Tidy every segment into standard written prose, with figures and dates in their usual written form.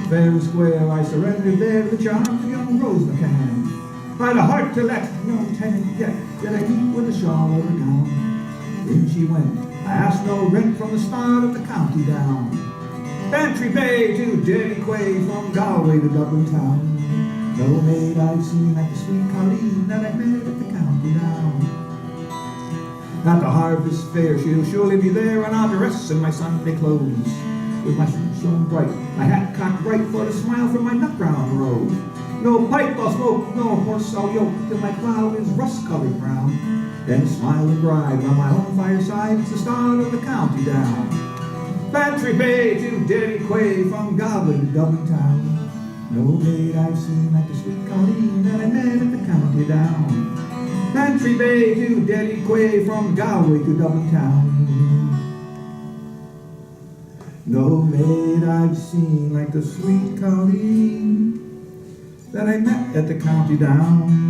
Fair and square, I surrendered there to the charms of young Rose McCann. I'd a heart to let no tenant get, yet I keep with a shawl or a gown. In she went, I asked no rent from the start of the county down. Bantry Bay to Derry Quay, from Galway to Dublin town. No maid I've seen like the sweet Colleen that I met at the county down. At the harvest fair she'll surely be there, and I'll dress in my Sunday clothes, with my suit shone bright, my hat cocked right for the smile from my nut brown robe. No pipe I'll smoke, no horse I'll yoke, till my cloud is rust-colored brown. Then smiling bride on my own fireside, it's the start of the county down. Bantry Bay to Derry Quay, from Galway to Dublin town. No maid I've seen like the sweet Colleen that I met at the county down. Bantry Bay to Derry Quay, from Galway to Dublin town. No maid I've seen like the sweet Colleen that I met at the county down.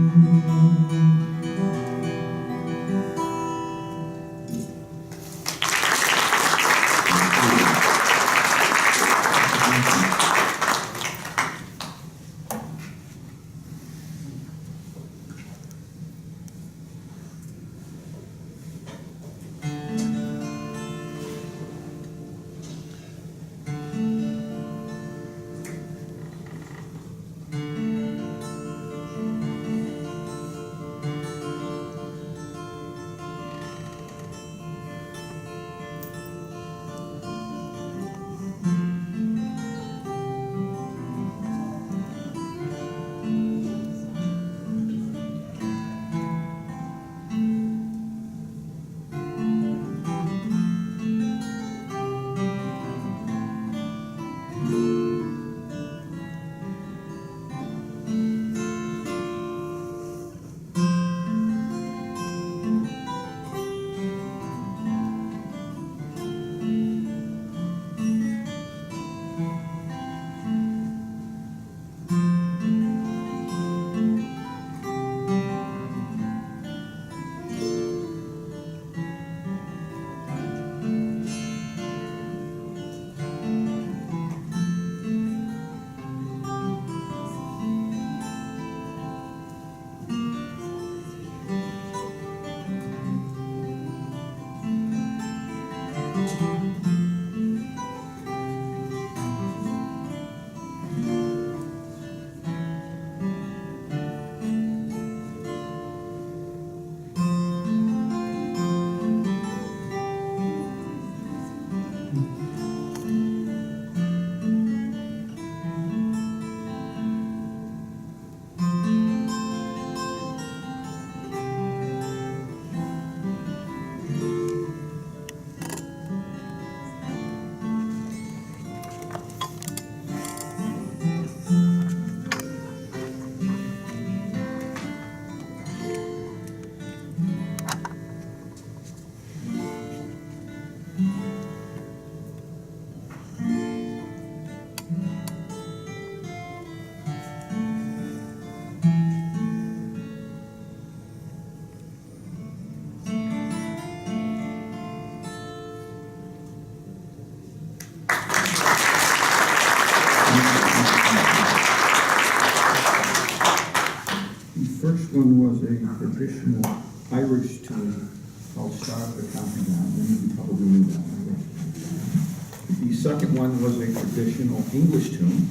Traditional Irish tune called Star of the County Down. You probably knew that one. The second one was a traditional English tune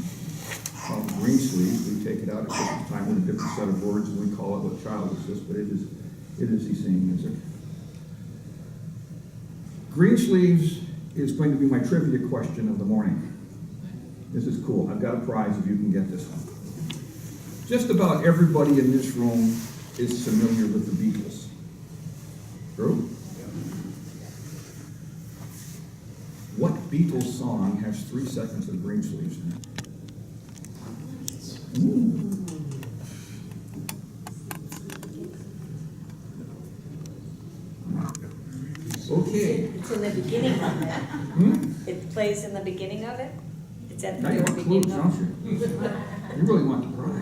called Greensleeves. We take it out at Christmas time with a different set of words, and we call it What Child Is This? But it is the same music. Greensleeves is going to be my trivia question of the morning. This is cool. I've got a prize if you can get this one. Just about everybody in this room is familiar with the Beatles. True? What Beatles song has 3 seconds of Greensleeves in it? Ooh. Okay. It's in the beginning of it. It plays in the beginning of it? It's at the very beginning of it. You really want the prize.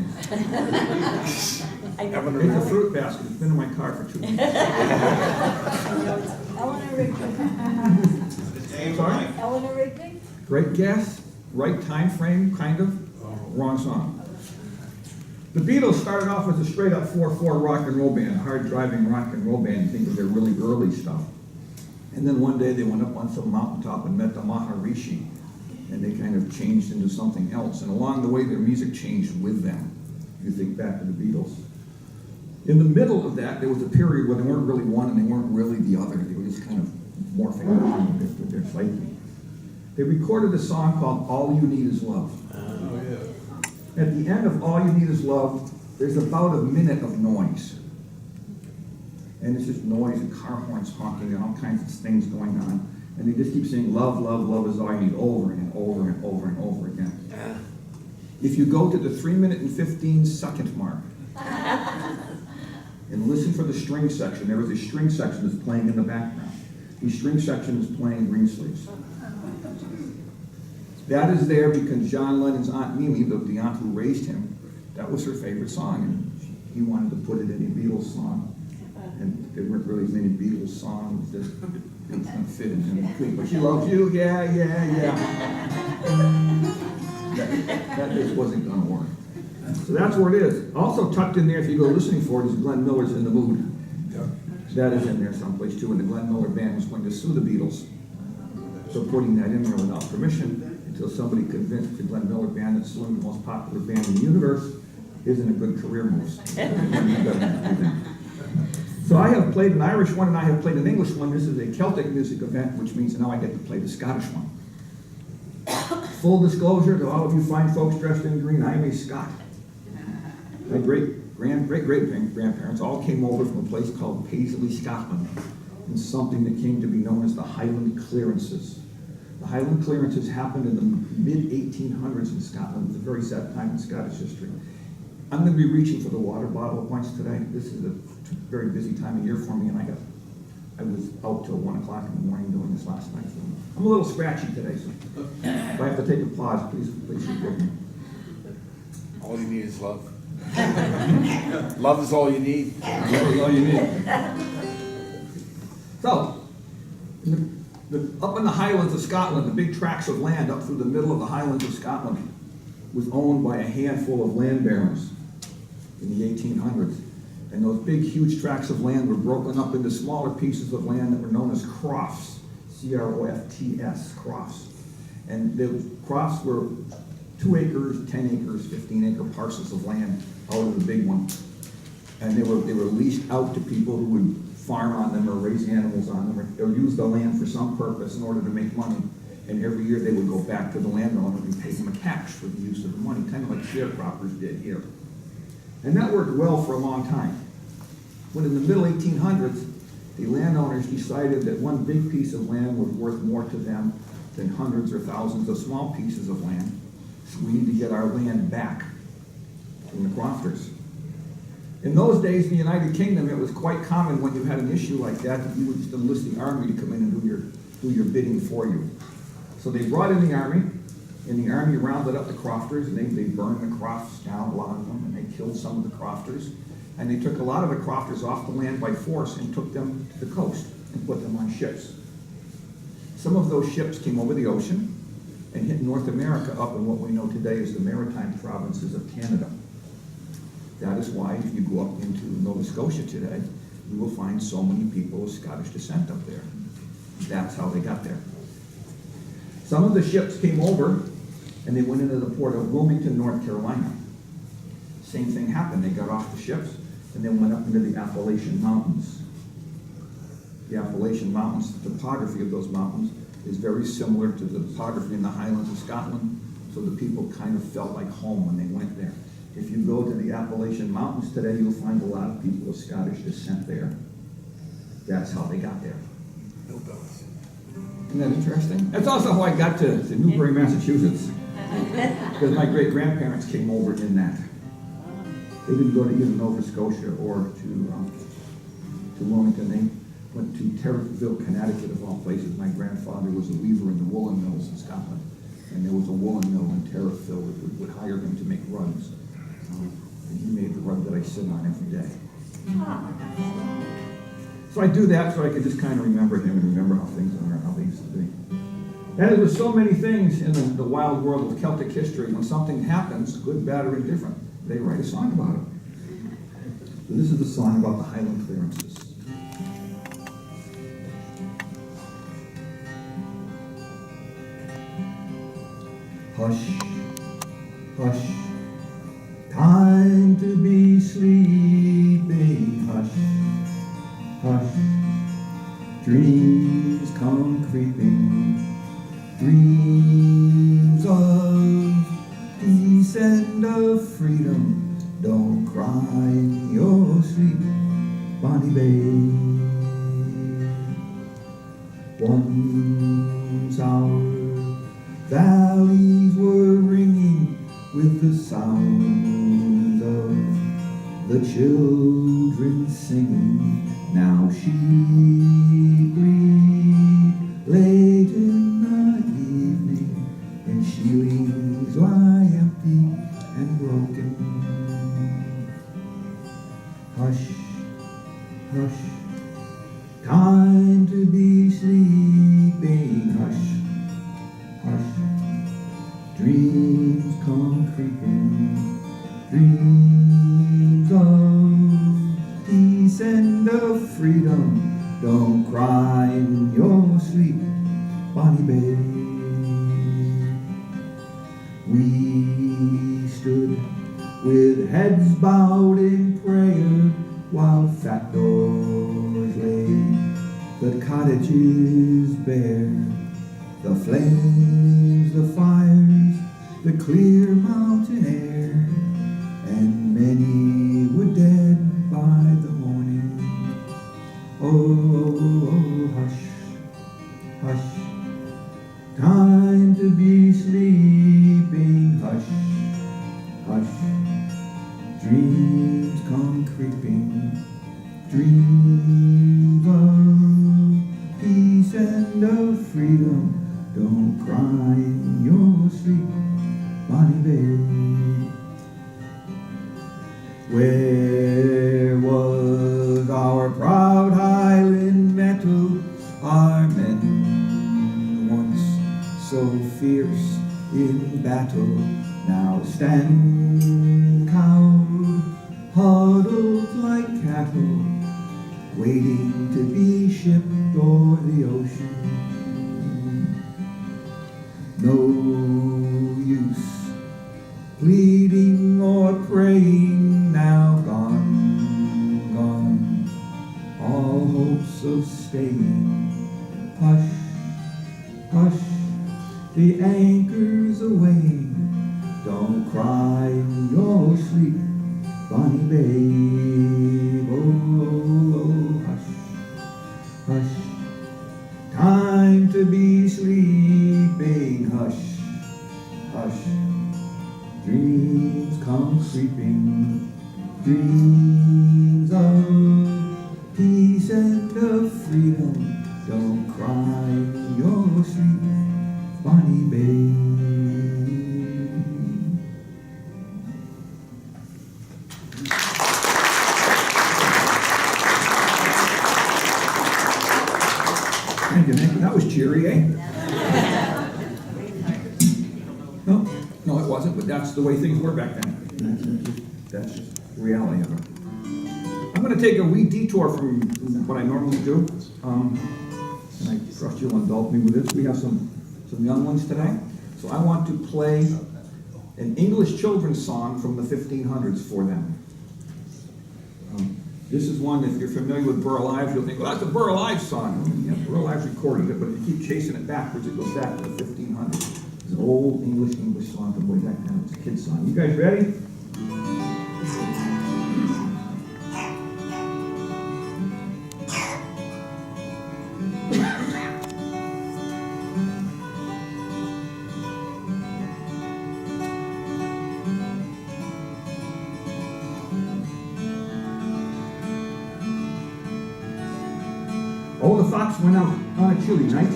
I know. It's a fruit basket. It's been in my car for 2 weeks. Eleanor Rigby. Sorry? Eleanor Rigby? Great guess. right time frame, kind of, wrong song. The Beatles started off as a straight-up 4/4 rock and roll band, hard-driving rock and roll band. You think of their really early stuff. And then one day they went up on some mountaintop and met the Maharishi, and they kind of changed into something else. And along the way, their music changed with them, if you think back to the Beatles. In the middle of that, there was a period where they weren't really one and they weren't really the other. They were just kind of morphing around with their psyche. They recorded a song called All You Need Is Love. Oh, yeah. At the end of All You Need Is Love, there's about a minute of noise. And it's just noise and car horns honking and all kinds of things going on. And they just keep saying, love, love, love is all you need, over and over and over and over again. If you go to the 3-minute and 15-second mark and listen for the string section, there is a string section that's playing in the background. The string section is playing Greensleeves. That is there because John Lennon's Aunt Mimi, the aunt who raised him, that was her favorite song, and he wanted to put it in a Beatles song. And there weren't really many Beatles songs that didn't fit in between. But she loves you, yeah, yeah, yeah. That just wasn't going to work. So that's where it is. Also tucked in there, if you go listening for it, is Glenn Miller's In the Mood. That is in there someplace too, and the Glenn Miller Band was going to sue the Beatles. So putting that in there without permission, until somebody convinced the Glenn Miller Band that suing the most popular band in the universe isn't a good career move. So I have played an Irish one and I have played an English one. This is a Celtic music event, which means now I get to play the Scottish one. Full disclosure to all of you fine folks dressed in green, I am a Scot. My great-great-grandparents all came over from a place called Paisley, Scotland, in something that came to be known as the Highland Clearances. The Highland Clearances happened in the mid-1800s in Scotland. It was a very sad time in Scottish history. I'm going to be reaching for the water bottle at once today. This is a very busy time of year for me, and I was out till 1 o'clock in the morning doing this last night. So I'm a little scratchy today, so if I have to take a pause, please forgive me. All you need is love. Love is all you need. Love is all you need. So, up in the Highlands of Scotland, the big tracts of land up through the middle of the Highlands of Scotland was owned by a handful of land barons in the 1800s. And those big, huge tracts of land were broken up into smaller pieces of land that were known as crofts, C-R-O-F-T-S, crofts. And the crofts were 2 acres, 10 acres, 15-acre parcels of land out of the big one. And they were leased out to people who would farm on them or raise animals on them or use the land for some purpose in order to make money. And every year they would go back to the landowner and pay them a cash for the use of the money, kind of like sharecroppers did here. And that worked well for a long time. When in the middle 1800s, the landowners decided that one big piece of land was worth more to them than hundreds or thousands of small pieces of land. So we need to get our land back from the crofters. In those days in the United Kingdom, it was quite common when you had an issue like that you would just enlist the army to come in and do your bidding for you. So they brought in the army, and the army rounded up the crofters, and they burned the crofts down, a lot of them, and they killed some of the crofters. And they took a lot of the crofters off the land by force and took them to the coast and put them on ships. Some of those ships came over the ocean and hit North America up in what we know today as the maritime provinces of Canada. That is why if you go up into Nova Scotia today, you will find so many people of Scottish descent up there. That's how they got there. Some of the ships came over and they went into the port of Wilmington, North Carolina. Same thing happened. They got off the ships and then went up into the Appalachian Mountains. The Appalachian Mountains, the topography of those mountains is very similar to the topography in the Highlands of Scotland, so the people kind of felt like home when they went there. If you go to the Appalachian Mountains today, you'll find a lot of people of Scottish descent there. That's how they got there. No bells. Isn't that interesting? That's also how I got to Newbury, Massachusetts, because my great-grandparents came over in that. They didn't go to either Nova Scotia or to Wilmington. They went to Terriffville, Connecticut, of all places. My grandfather was a weaver in the woolen mills in Scotland, and there was a woolen mill in Terriffville that would hire him to make rugs. And he made the rug that I sit on every day. So I do that so I can just kind of remember him and remember how things are, how they used to be. As with so many things in the wild world of Celtic history, when something happens, good, bad, or indifferent, they write a song about it. So this is the song about the Highland Clearances. Hush, hush, time to be sleeping. Hush, hush, dreams come creeping. Dreams of peace and of freedom. Don't cry in your sleep, Bonnie Babe. Once our valleys were ringing with the sound of the children singing. Now sheep bleed late in the evening, and sheelings lie empty and broken. Hush, hush, time to be sleeping. Hush, hush, dreams come creeping. Dreams of peace and of freedom. Don't cry in your sleep, Bonnie Babe. We stood with heads bowed in prayer while fat doors lay the cottages bare. The flames, the fires, the clear mountain air, and many were dead by the morning. Oh, hush, hush, time to be sleeping. Hush, hush, dreams come creeping. Dreams of peace and of freedom. Don't cry in your sleep, Bonnie Babe. Where was our proud Highland metal, our men once so fierce in battle, now stand cowed, huddled like cattle, waiting to be shipped o'er the ocean. No use pleading or praying, now gone, gone, all hopes of staying. Hush, hush, the anchor's away. Don't cry in your sleep, Bonnie Babe. Oh, hush, hush, time to be sleeping. Hush, hush, dreams come creeping. Dreams of peace and of freedom. Don't cry in your sleep, Bonnie Babe. Thank you, Nick. That was cheery, eh? No, it wasn't, but that's the way things were back then. That's just the reality of it. I'm going to take a wee detour from what I normally do, and I trust you'll indulge me with this. We have some young ones today, so I want to play an English children's song from the 1500s for them. This is one, if you're familiar with Burl Ives, you'll think, well, that's a Burl Ives song. Yeah, Burl Ives recorded it, but if you keep chasing it backwards, it goes back to the 1500s. It's an old English song from way back then. It's a kid's song. You guys ready? Oh, the fox went out on a chilly night,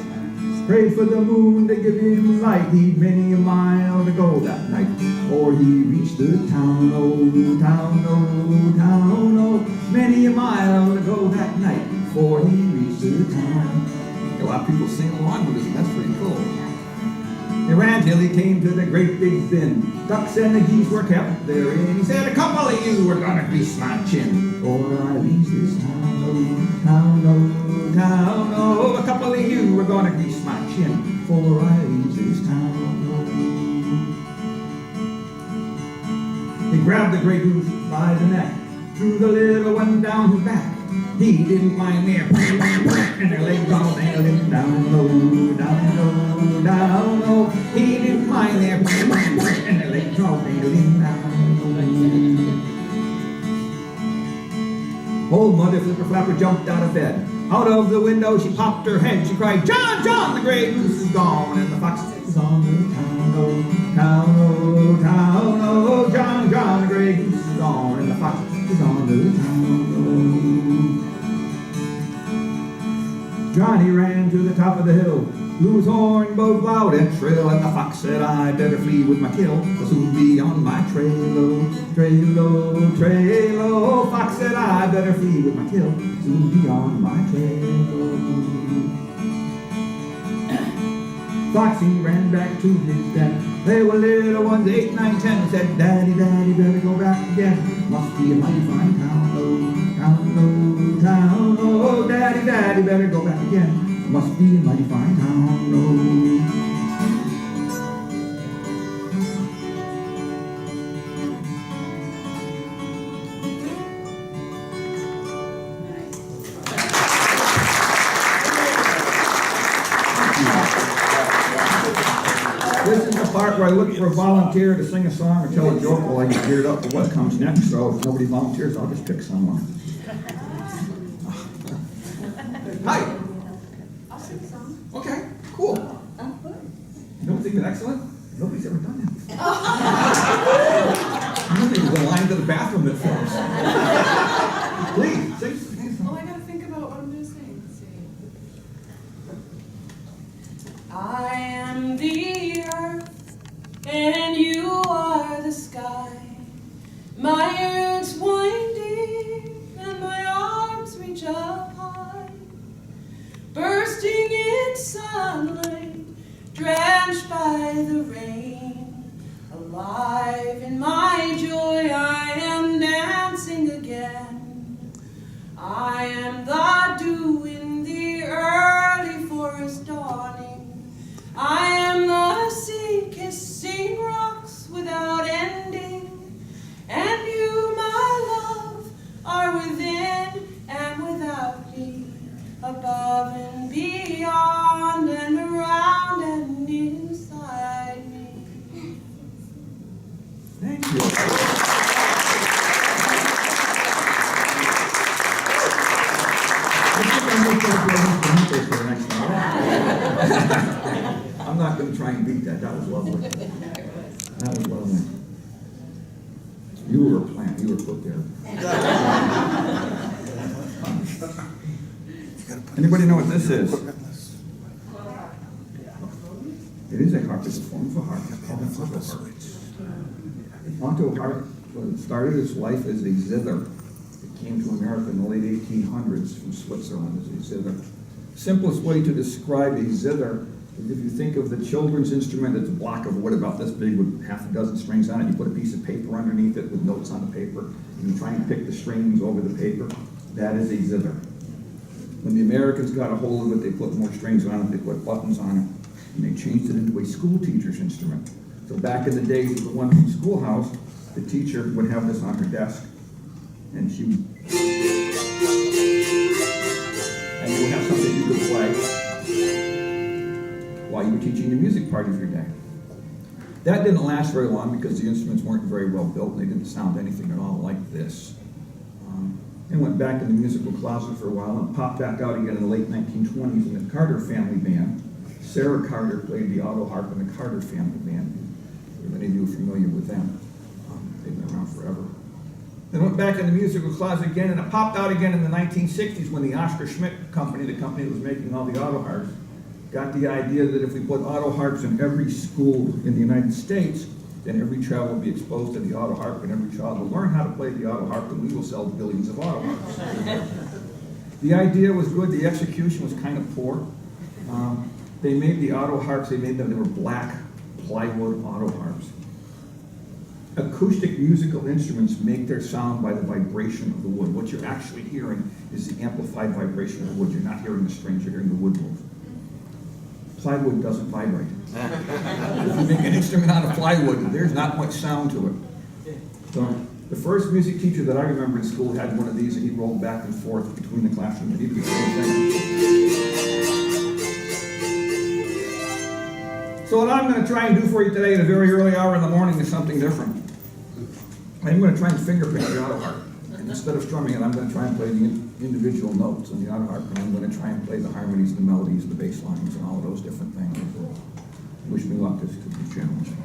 prayed for the moon to give him light. He'd many a mile to go that night, or he reached the town, oh, town, oh, town, oh. Many a mile to go that night, before he reached the town. A lot of people sing along with us, and that's pretty cool. till he came to the great big bin. Ducks and the geese were kept therein. He said, a couple of you are gonna grease my chin. For I leaves this town, oh, town, oh, town, oh. A couple of you are gonna grease my chin. For I leaves this town, oh. He grabbed the gray goose by the neck, threw the little one down his back. He didn't mind their and their legs all dangling down low, down low, down low. He didn't mind their and their legs all dangling down low. Old Mother Flipper Flapper jumped out of bed. Out of the window she popped her head. She cried, John, John, the gray goose is gone, and the fox is on the town, oh, town, oh, town, oh. John, John, the gray goose is gone, and the fox is on the town, oh. Johnny ran to the top of the hill, blew his horn both loud and shrill, and the fox said, I better flee with my kill, I'll soon be on my trail, oh, trail, oh, trail, oh. Fox said, I better flee with my kill, soon be on my trail, oh. Foxy ran back to his den. They were little ones, 8, 9, 10, said, Daddy, Daddy, better go back again. Must be a mighty fine town, oh, town, oh, town, oh. Daddy, Daddy, better go back again. Must be a mighty fine town, oh. This is the part where I look for a volunteer to sing a song or tell a joke while I get geared up for what comes next. So if nobody volunteers, I'll just pick someone. Hi. I'll sing a song. Okay, cool. You don't think it's excellent? Nobody's ever done that before. You think it's a line to the bathroom that forms. Please, sing something. Oh, I gotta think about what I'm gonna sing. Let's see. I am the earth, and you are the sky. My roots wind deep, and my arms reach up high. Bursting in sunlight, drenched by the rain. Alive in my joy, I am dancing again. I am the dew in the early forest dawning. I am the sea kissing rocks without ending. And you, my love, are within and without me, above and beyond and around and inside me. Thank you. I'm not going to try and beat that. That was lovely. That was lovely. You were a plant. You were put there. Anybody know what this is? It is a harp. It's a form of a harp. It's called a harp. Ponto harp started its life as a zither. It came to America in the late 1800s from Switzerland as a zither. Simplest way to describe a zither is if you think of the children's instrument, it's a block of wood about this big with half a dozen strings on it. You put a piece of paper underneath it with notes on the paper, and you try and pick the strings over the paper. That is a zither. When the Americans got a hold of it, they put more strings on it, they put buttons on it, and they changed it into a school teacher's instrument. So back in the days of the one from schoolhouse, the teacher would have this on her desk, and she would, and you would have something you could play while you were teaching the music part of your day. That didn't last very long because the instruments weren't very well built, and they didn't sound anything at all like this. It went back in the musical closet for a while and popped back out again in the late 1920s in the Carter family band. Sarah Carter played the auto harp in the Carter family band. If any of you are familiar with them, they've been around forever. Then went back in the musical closet again, and it popped out again in the 1960s when the Oscar Schmidt company, the company that was making all the auto harps, got the idea that if we put auto harps in every school in the United States, then every child will be exposed to the auto harp, and every child will learn how to play the auto harp, and we will sell billions of auto harps. The idea was good. The execution was kind of poor. They made the auto harps. They were black plywood auto harps. Acoustic musical instruments make their sound by the vibration of the wood. What you're actually hearing is the amplified vibration of the wood. You're not hearing the strings, you're hearing the wood move. Plywood doesn't vibrate. If you make an instrument out of plywood, there's not much sound to it. So the first music teacher that I remember in school had one of these, and he rolled back and forth between the classrooms. He did the same thing. So what I'm going to try and do for you today at a very early hour in the morning is something different. I'm going to try and finger pick the auto harp. And instead of strumming it, I'm going to try and play the individual notes on the auto harp, and I'm going to try and play the harmonies, the melodies, the bass lines, and all of those different things. Wish me luck, this could be challenging.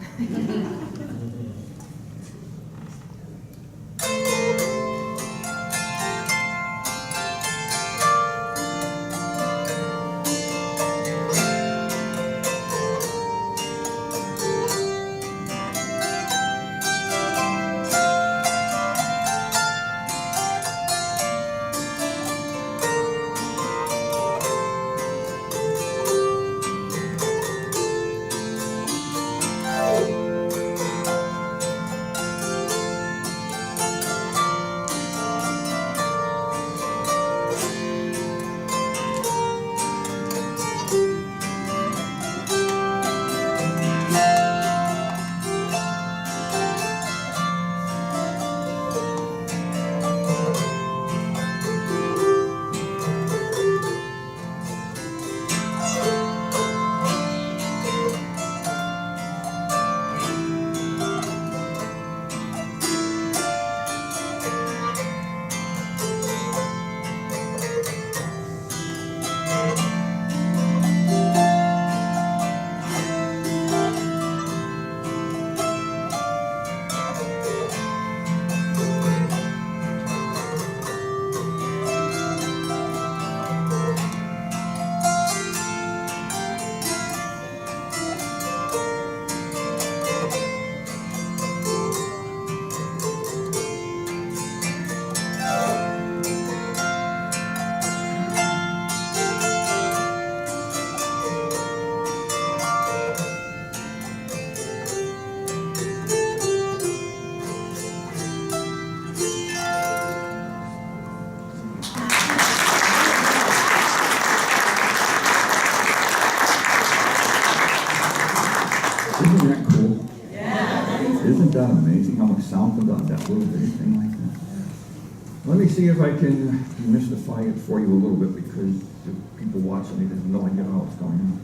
Isn't that cool? Yeah. Isn't that amazing how much sound comes out of that little bitty thing like that? Let me see if I can demystify it for you a little bit, because the people watching it have no idea what's going on.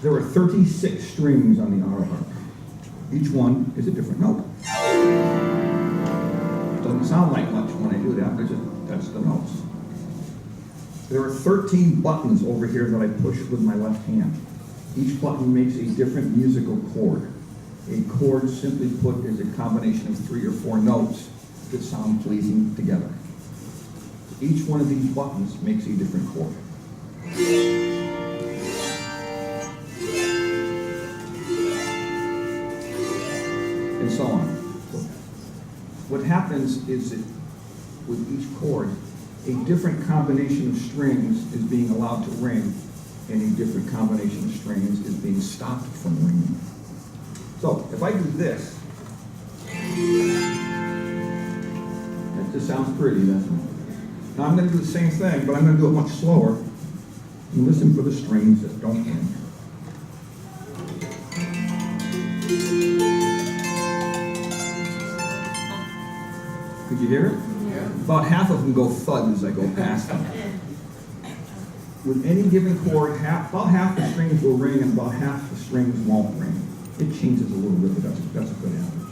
There are 36 strings on the auto harp. Each one is a different note. Doesn't sound like much when I do that, but that's the notes. There are 13 buttons over here that I push with my left hand. Each button makes a different musical chord. A chord, simply put, is a combination of 3 or 4 notes that sound pleasing together. Each one of these buttons makes a different chord. And so on. So what happens is that with each chord, a different combination of strings is being allowed to ring, and a different combination of strings is being stopped from ringing. So, if I do this, that just sounds pretty, doesn't it? Now I'm going to do the same thing, but I'm going to do it much slower. And listen for the strings that don't ring. Could you hear it? Yeah. About half of them go thud as I go past them. With any given chord, about half the strings will ring and about half the strings won't ring. It changes a little bit, but that's a good average.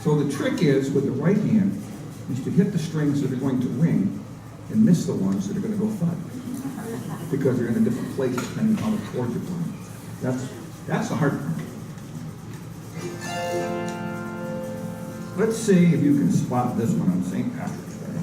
So the trick is, with the right hand, is to hit the strings that are going to ring and miss the ones that are going to go thud, because they're in a different place depending on the chord you're playing. That's the hard part. Let's see if you can spot this one on St. Patrick's Day.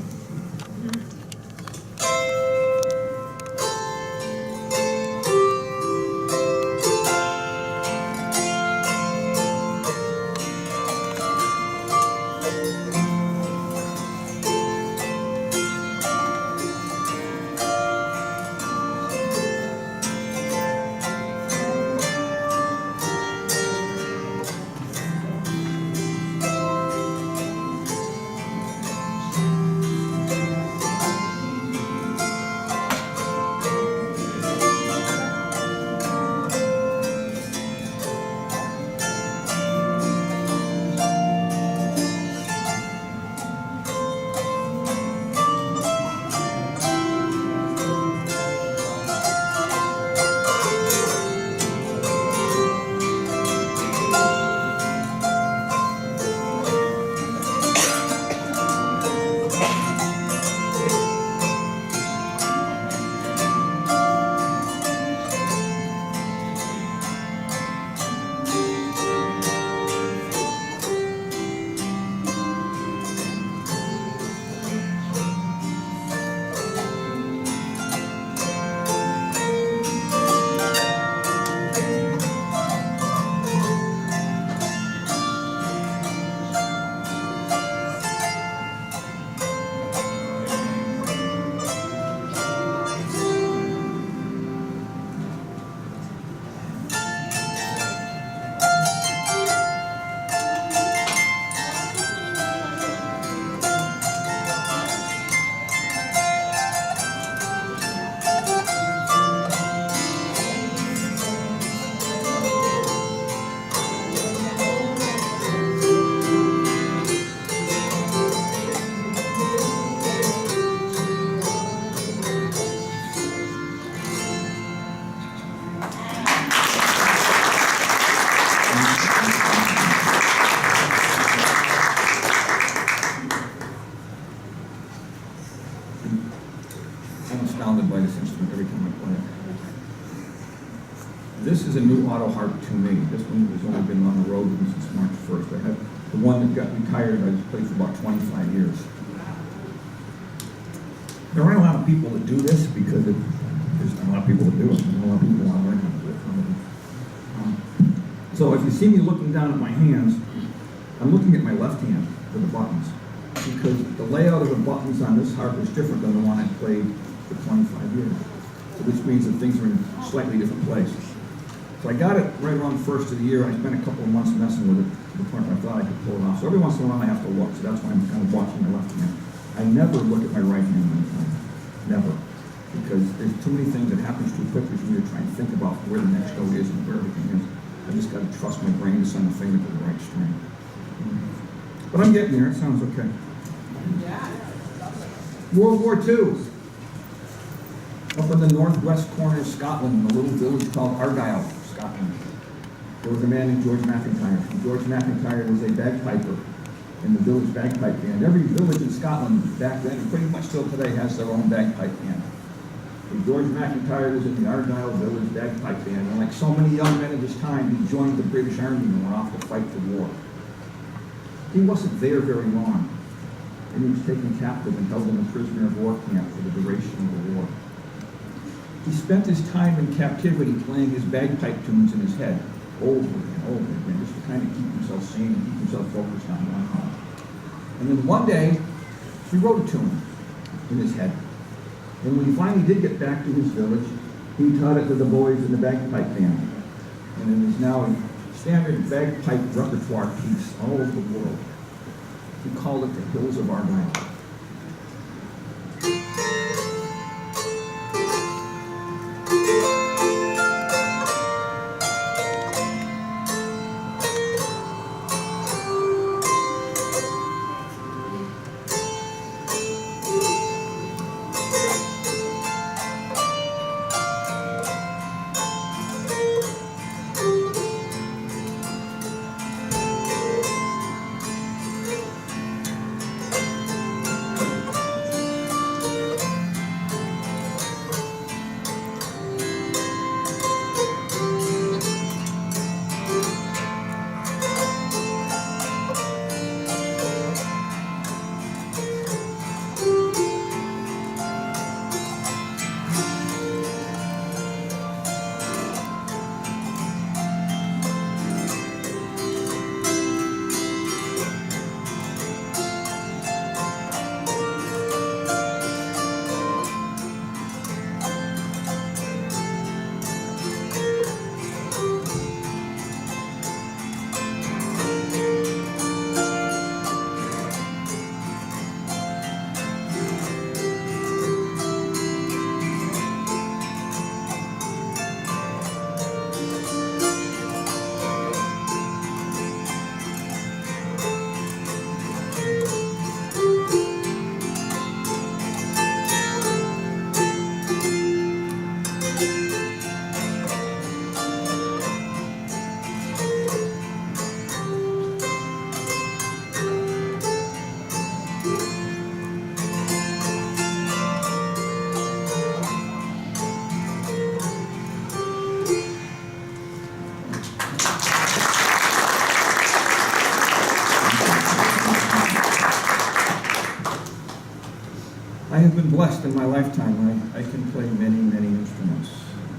I'm astounded by this instrument every time I play it. This is a new auto harp to me. This one has only been on the road with me since March 1st. I have the one that got retired, I played for about 25 years. There aren't a lot of people that do this because there's not a lot of people that do it. There's not a lot of people want to learn how to do it. So if you see me looking down at my hands, I'm looking at my left hand for the buttons, because the layout of the buttons on this harp is different than the one I played for 25 years. So which means that things are in a slightly different place. So I got it right around the first of the year, and I spent a couple of months messing with it to the point where I thought I could pull it off. So every once in a while I have to look, so that's why I'm kind of watching my left hand. I never look at my right hand when I play. Never. Because there's too many things that happen too quickly for me to try and think about where the next note is and where everything is. I just got to trust my brain to send the finger to the right string. But I'm getting there. It sounds okay. World War II. Up in the northwest corner of Scotland, in a little village called Argyll, Scotland, there was a man named George Mcintyre. And George Mcintyre was a bagpiper in the village bagpipe band. Every village in Scotland back then, and pretty much still today, has their own bagpipe band. And George Mcintyre was in the Argyll Village Bagpipe Band, and like so many young men of his time, he joined the British Army and went off to fight the war. He wasn't there very long, and he was taken captive and held in a prisoner of war camp for the duration of the war. He spent his time in captivity playing his bagpipe tunes in his head, over and over again, just to kind of keep himself sane and keep himself focused on one home. And then one day, he wrote a tune in his head. And when he finally did get back to his village, he taught it to the boys in the bagpipe band. And it is now a standard bagpipe repertoire piece all over the world. He called it the Hills of Argyll. I have been blessed in my lifetime. I can play many, many instruments.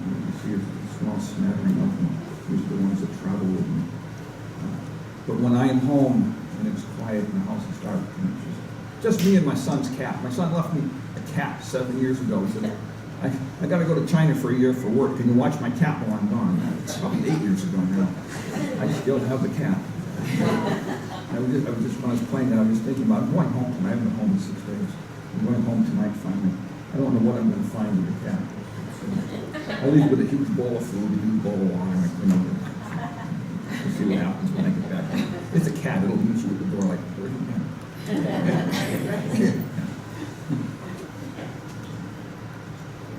You see a small smattering of them. These are the ones that travel with me. But when I am home and it's quiet and the house is dark, and it's just me and my son's cat. My son left me a cat 7 years ago. He said, I got to go to China for a year for work. Can you watch my cat while I'm gone? It's probably 8 years ago now. I still have the cat. I was just when I was playing that, I was thinking about going home tonight. I haven't been home in 6 days. I'm going home tonight finally. I don't know what I'm going to find with the cat. So I leave with a huge bowl of food, a huge bowl of water, and I clean up. We'll see what happens when I get back. It's a cat. It'll meet you at the door like, where are you been?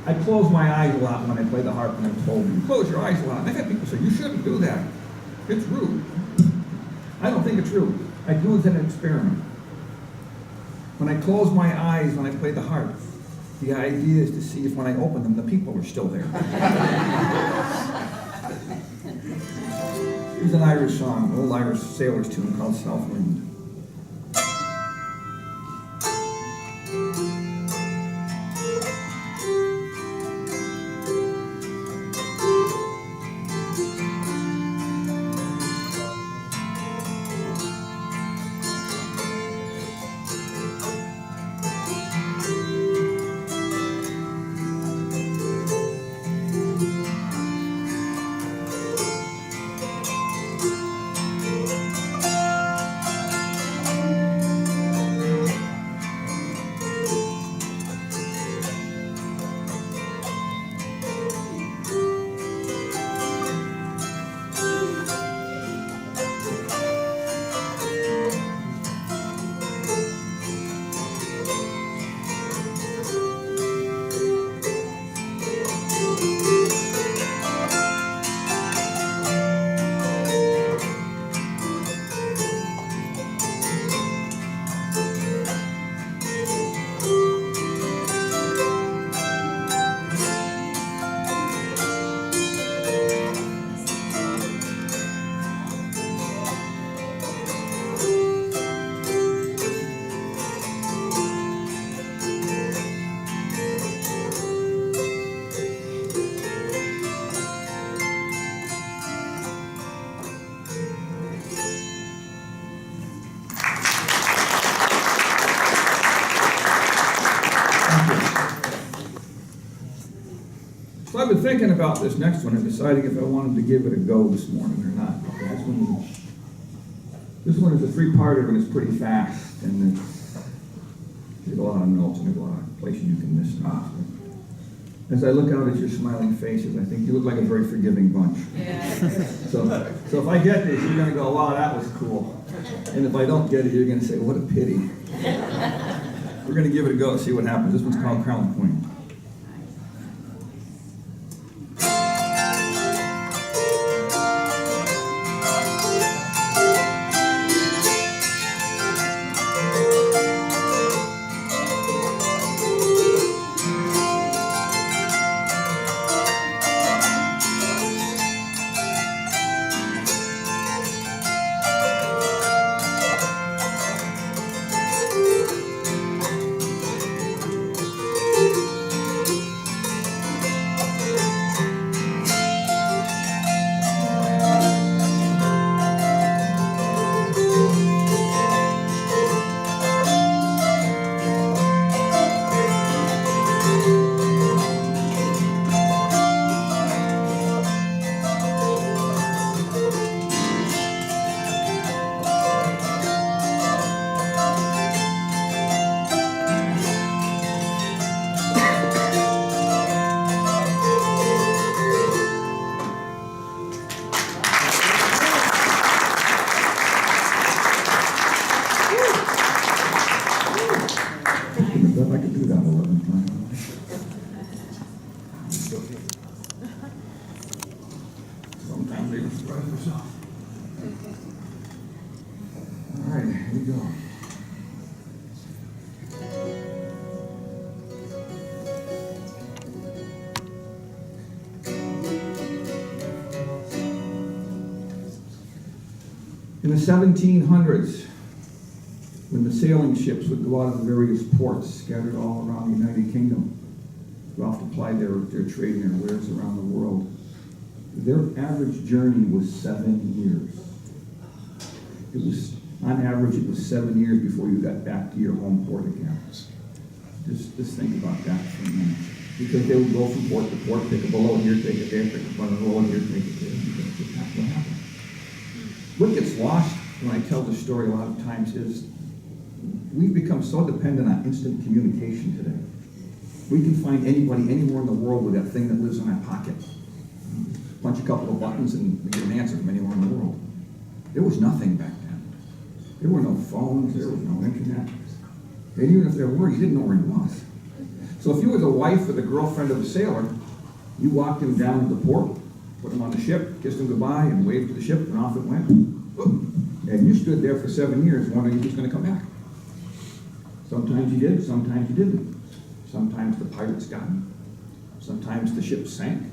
I close my eyes a lot when I play the harp, and I'm told, you close your eyes a lot. And I've had people say, you shouldn't do that. It's rude. I don't think it's rude. I do it as an experiment. When I close my eyes when I play the harp, The idea is to see if when I open them, the people are still there. Here's an Irish song, an old Irish sailors tune called Southwind. So I've been thinking about this next one and deciding if I wanted to give it a go this morning or not. Okay, this one is a three-parter and it's pretty fast, and there's a lot of notes and there's a lot of places you can miss notes. As I look out at your smiling faces, I think you look like a very forgiving bunch. Yeah. So if I get this, you're going to go, wow, that was cool. And if I don't get it, you're going to say, what a pity. We're going to give it a go and see what happens. This one's called Crown Queen. I could do that 11 times. Sometimes even surprise myself. All right, here we go. In the 1700s, when the sailing ships would go out of the various ports scattered all around the United Kingdom, to off to ply their trade and their wares around the world, their average journey was 7 years. It was, on average, it was 7 years before you got back to your home port again. Just think about that for a minute. Because they would go from port to port, pick a below here, take it there, pick up on the roll here, take it there, because that's what happened. What gets lost when I tell this story a lot of times is we've become so dependent on instant communication today. We can find anybody anywhere in the world with that thing that lives in our pocket. Punch a couple of buttons and we get an answer from anywhere in the world. There was nothing back then. There were no phones, there was no internet. And even if there were, you didn't know where he was. So if you were the wife or the girlfriend of a sailor, you walked him down to the port, put him on the ship, kissed him goodbye, and waved to the ship, and off it went. And you stood there for 7 years wondering if he was going to come back. Sometimes you did, sometimes you didn't. Sometimes the pirates got him. Sometimes the ship sank.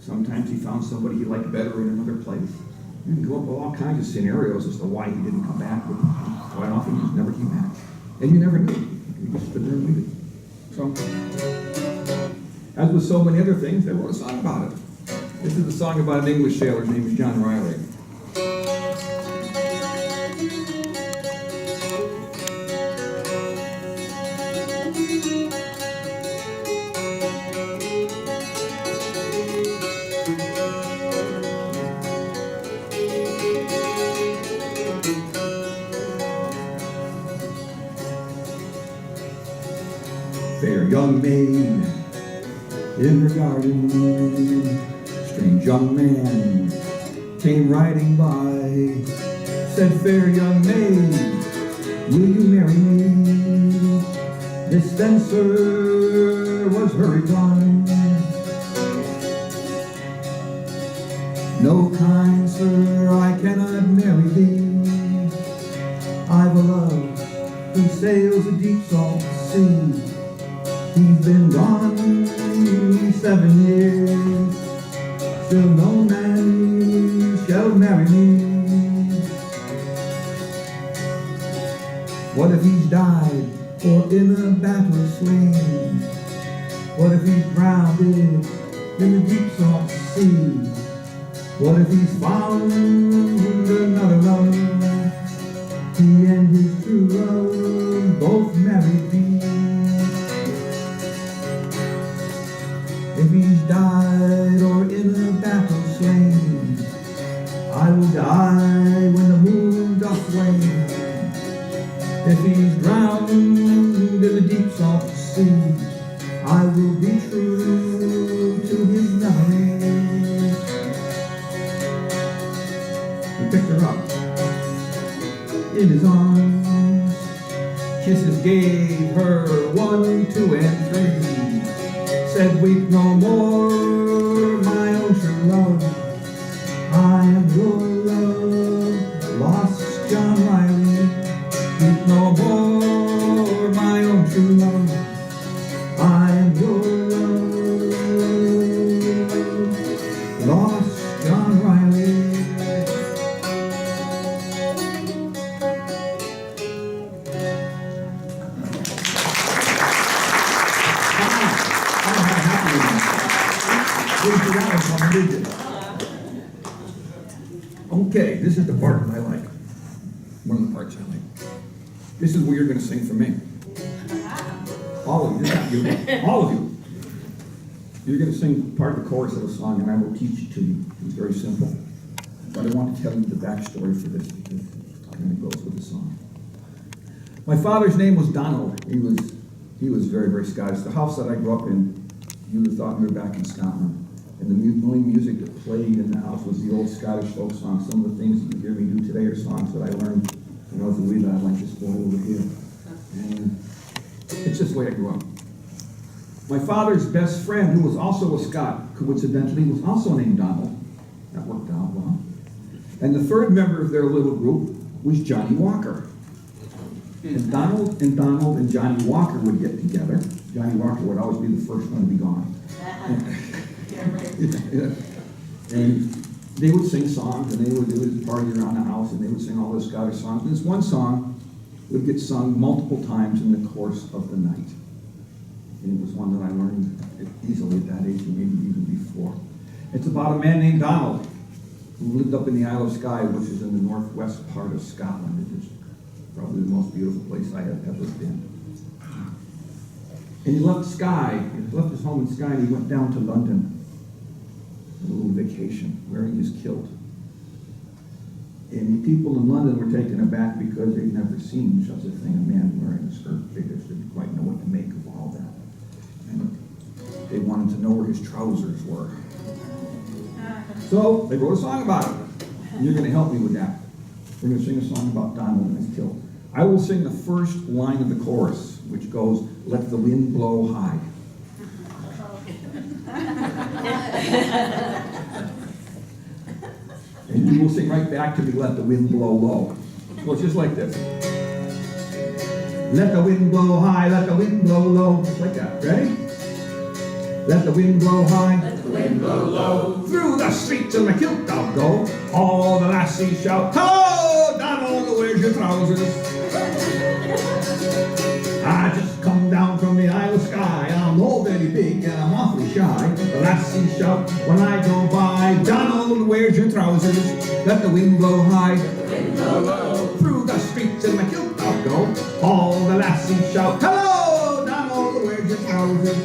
Sometimes he found somebody he liked better in another place. You can go up with all kinds of scenarios as to why he didn't come back, but quite often he just never came back. And you never knew. You just stood there and waited. So, as with so many other things, they wrote a song about it. This is a song about an English sailor. His name is John Riley. Fair young maid in her garden, strange young man came riding by, said, fair young maid, will you marry me? This then, sir, was her reply. No, kind sir, I cannot marry thee. I've a love who sails a deep salt sea. He's been gone 7 years, still no man shall marry me. What if he's died or in a battle slain? What if he's drowned in the deep salt sea? What if he's found another love? He and his true love both married be. If he's died or in a battle slain, I will die when the moon doth wane. If he's drowned in the deep salt sea, I will be true to his memory. He picked her up in his arms, kisses gave her 1, 2, and 3. Said, weep no more, my own true love. I am your love, lost John Riley. Weep no more, my own true love. I am your love, lost John Riley. Okay, this is the part I like. One of the parts I like. This is where you're going to sing for me. All of you, not you, all of you. You're going to sing part of the chorus of a song, and I will teach it to you. It's very simple. But I want to tell you the backstory for this, because it kind of goes with the song. My father's name was Donald. He was very, very Scottish. The house that I grew up in, you would have thought we were back in Scotland. And the only music that played in the house was the old Scottish folk songs. Some of the things that you hear me do today are songs that I learned when I was a wee lad, like this boy over here. And it's just the way I grew up. My father's best friend, who was also a Scot, coincidentally, was also named Donald. That worked out well. And the third member of their little group was Johnny Walker. And Donald and Johnny Walker would get together. Johnny Walker would always be the first one to be gone. Yeah. And they would sing songs, and they would party around the house, and they would sing all those Scottish songs. And this one song would get sung multiple times in the course of the night. And it was one that I learned easily at that age, and maybe even before. It's about a man named Donald who lived up in the Isle of Skye, which is in the northwest part of Scotland. It is probably the most beautiful place I have ever been. And he left Skye, he left his home in Skye, and he went down to London. A little vacation, where he was killed. And the people in London were taken aback because they'd never seen such a thing, a man wearing a skirt. They just didn't quite know what to make of all that. And they wanted to know where his trousers were. So they wrote a song about it. And you're going to help me with that. We're going to sing a song about Donald and his killed. I will sing the first line of the chorus, which goes, "Let the wind blow high." And you will sing right back to me, "Let the wind blow low." So it's just like this. Let the wind blow high, let the wind blow low. Just like that. Ready? Let the wind blow high, Let the wind blow low. through the streets in my kilt I'll go. All the lassies shout, hello, Donald, where's your trousers? I just come down from the Isle of Skye. I'm all very big and I'm awfully shy. The lassies shout when I go by, Donald, where's your trousers? Let the wind blow high, Let the wind blow low. through the streets in my kilt I'll go. All the lassies shout, hello, Donald, where's your trousers?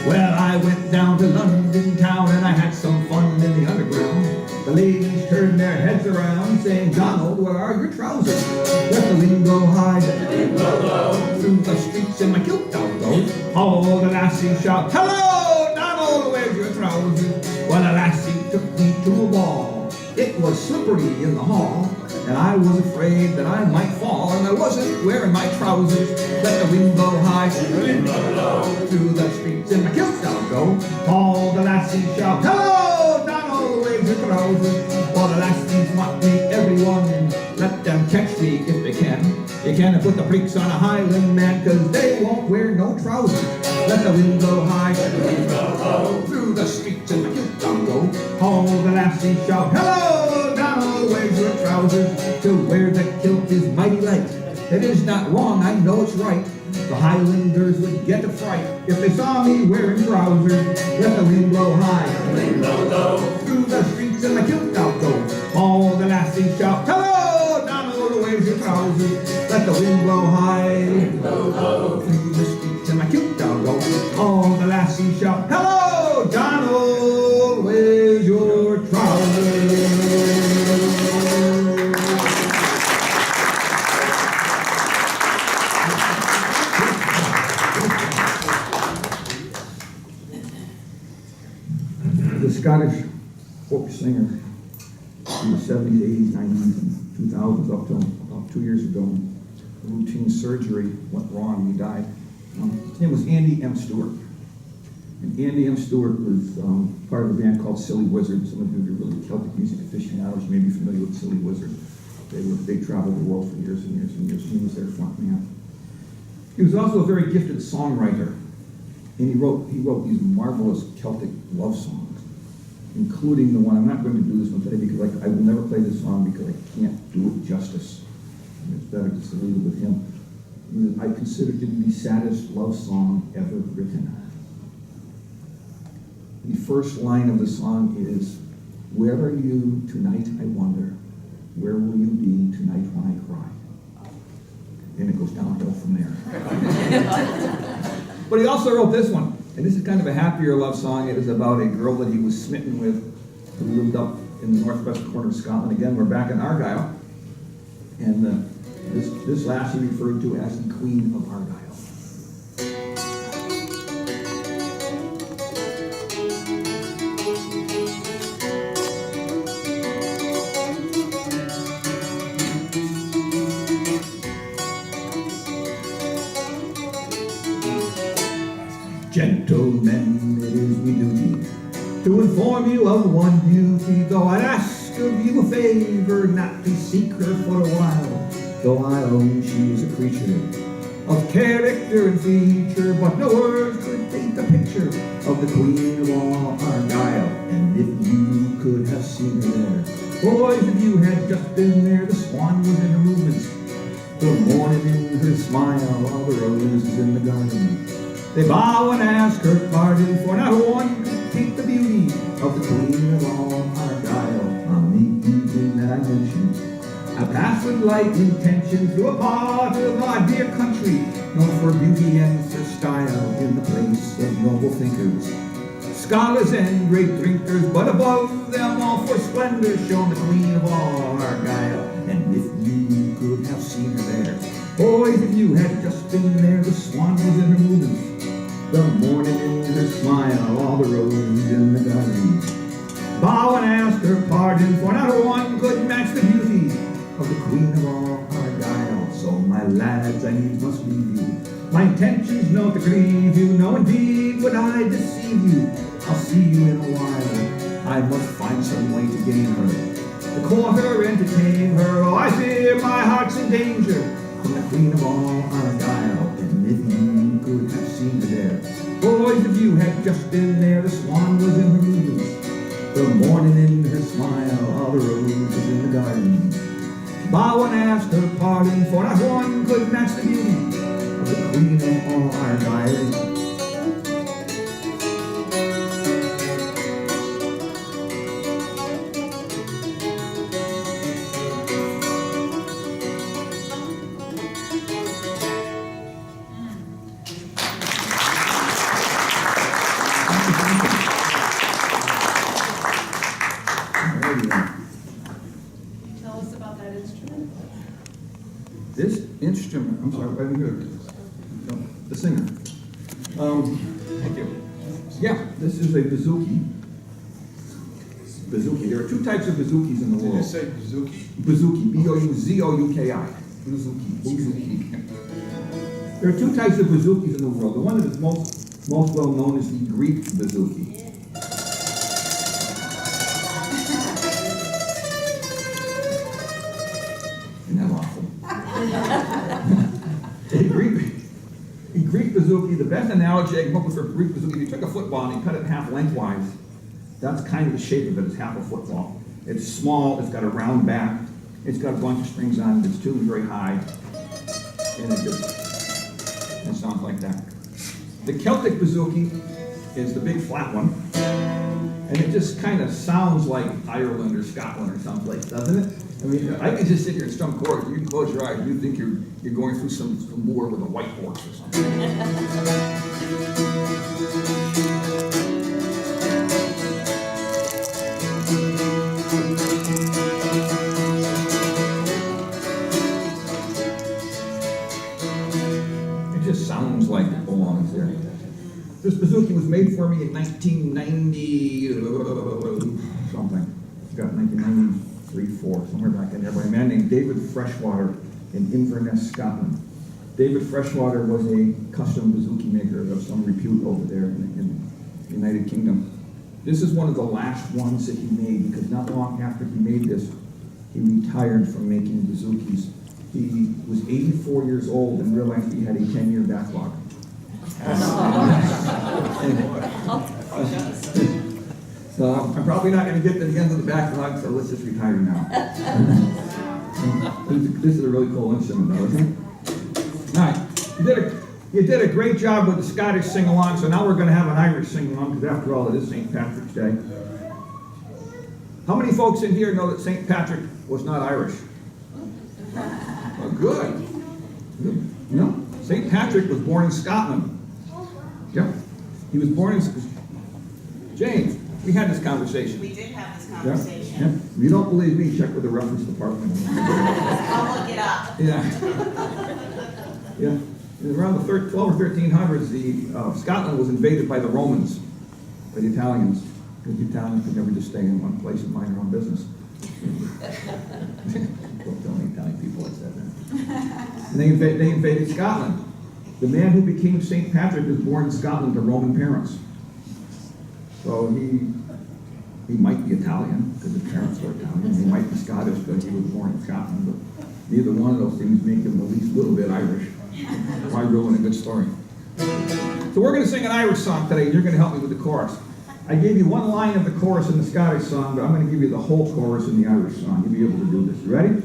Well, I went down to London town and I had some fun in the underground. The ladies turned their heads around saying, Donald, where are your trousers? Let the wind blow high, Let the wind blow low. through the streets in my kilt I'll go. All the lassies shout, hello, Donald, where's your trousers? Well, a lassie took me to a ball. It was slippery in the hall, and I was afraid that I might fall, and I wasn't wearing my trousers. Let the wind blow high, Let the wind blow low. through the streets in my kilt I'll go. All the lassies shout, hello, Donald, where's your trousers? All the lassies want me, everyone, let them catch me if they can. You can't put the brakes on a Highland man, cause they won't wear no trousers. Let the wind blow high, Let the wind blow low. through the streets in my kilt I'll go. All the lassies shout, hello, Donald, where's your trousers? To wear the kilt is mighty light. It is not wrong, I know it's right. The Highlanders would get a fright if they saw me wearing trousers. Let the wind blow high, Let the wind blow low. through the streets in my kilt I'll go. All the lassies shout, hello, Donald, where's your trousers? Let the wind blow high, Wind blow low. through the streets in my kilt I'll go. All the lassies shout, hello, Donald, where's your trousers? The Scottish folk singer in the 70s, 80s, 90s, and 2000s up till about 2 years ago. Routine surgery went wrong, he died. His name was Andy M. Stewart. And Andy M. Stewart was part of a band called Silly Wizard. Some of you are really Celtic music aficionados, you may be familiar with Silly Wizard. They traveled the world for years and years and years. He was their front man. He was also a very gifted songwriter. And he wrote these marvelous Celtic love songs, including the one, I'm not going to do this one today because I will never play this song because I can't do it justice. And it's better just to leave it with him. I consider it to be the saddest love song ever written. The first line of the song is, where are you tonight, I wonder? Where will you be tonight when I cry? And it goes downhill from there. But he also wrote this one, and this is kind of a happier love song. It is about a girl that he was smitten with who lived up in the northwest corner of Scotland. Again, we're back in Argyll. And this lass he referred to as the Queen of Argyll. Gentlemen, it is my duty to inform you of one beauty, though I'd ask of you a favor not to seek her for a while, though I own she is a creature of character and feature, but no words could paint a picture of the Queen of all Argyll. And if you could have seen her there, boys, if you had just been there, the swan was in her movements, the morning in her smile, all the roses in the garden. They bow and ask her pardon, for not one could take the beauty of the Queen of all Argyll. On the evening that I mentioned, I passed with light intention through a part of our dear country, known for beauty and for style, in the place of noble thinkers, scholars and great drinkers, but above them all for splendor shone the Queen of all Argyll. And if you could have seen her there, boys, if you had just been there, the swan was in her movements, the morning in her smile, all the roses in the garden. Bow and ask her pardon, for not one could match the beauty of the Queen of all Argyll. So my lads, I needs must leave you. My intentions no to grieve you, no indeed would I deceive you. I'll see you in a while, I must find some way to gain her, to court her and to tame her. Oh, I fear my heart's in danger, from the Queen of all Argyle, and if you could have seen her there. Boys, if you had just been there, the swan was in her roots, the morning in her smile, all the roses in the garden. Bow and asked her pardon, for not one could match the beauty of the Queen of all Argyle. Tell us about that instrument. This instrument, I'm sorry, I didn't hear it. No, the singer. Thank you. Yeah, this is a bouzouki. Bouzouki. There are two types of bouzouki's in the Did you world. say Bouzouki? Bouzouki, B-O-U-Z-O-U-K-I. Bouzouki. There are two types of bouzouki's in the world. The one that is most well known is the Greek bouzouki. Isn't that awful? A Greek bouzouki, the best analogy I can come up with for a Greek bouzouki, if you took a football and you cut it in half lengthwise, that's kind of the shape of it. It's half a football. It's small, it's got a round back, it's got a bunch of strings on it, it's tuned very high, and it sounds like that. The Celtic bouzouki is the big flat one, and it just kind of sounds like Ireland or Scotland or someplace, doesn't it? I mean, I can just sit here and strum chords. You can close your eyes. You think you're going through some war with a white horse or something. It just sounds like it belongs there. This bouzouki was made for me in 1990 something. Got 1993, 4, somewhere back in there, by a man named David Freshwater in Inverness, Scotland. David Freshwater was a custom bouzouki maker of some repute over there in the United Kingdom. This is one of the last ones that he made, because not long after he made this, he retired from making bouzouki's. He was 84 years old and realized he had a 10-year backlog. So I'm probably not going to get to the end of the backlog, so let's just retire now. This is a really cool instrument, though, isn't it? All right, you did a great job with the Scottish sing-along, so now we're going to have an Irish sing-along, because after all, it is St. Patrick's Day. How many folks in here know that St. Patrick was not Irish? Oh, good. No, St. Patrick was born in Scotland. Yep, he was born in James. We had this conversation. We did have this conversation. Yeah. If you don't believe me, check with the reference department. I'll look it up. Yeah. Yeah. Around the 12 or 1300s, Scotland was invaded by the Romans, by the Italians, because the Italians could never just stay in one place and mind their own business. Don't tell any Italian people I said that. And they invaded Scotland. The man who became St. Patrick was born in Scotland to Roman parents. So he might be Italian, because his parents were Italian. He might be Scottish, because he was born in Scotland. But neither one of those things make him the least little bit Irish. Why ruin a good story? So we're going to sing an Irish song today, and you're going to help me with the chorus. I gave you one line of the chorus in the Scottish song, but I'm going to give you the whole chorus in the Irish song. You'll be able to do this. You ready?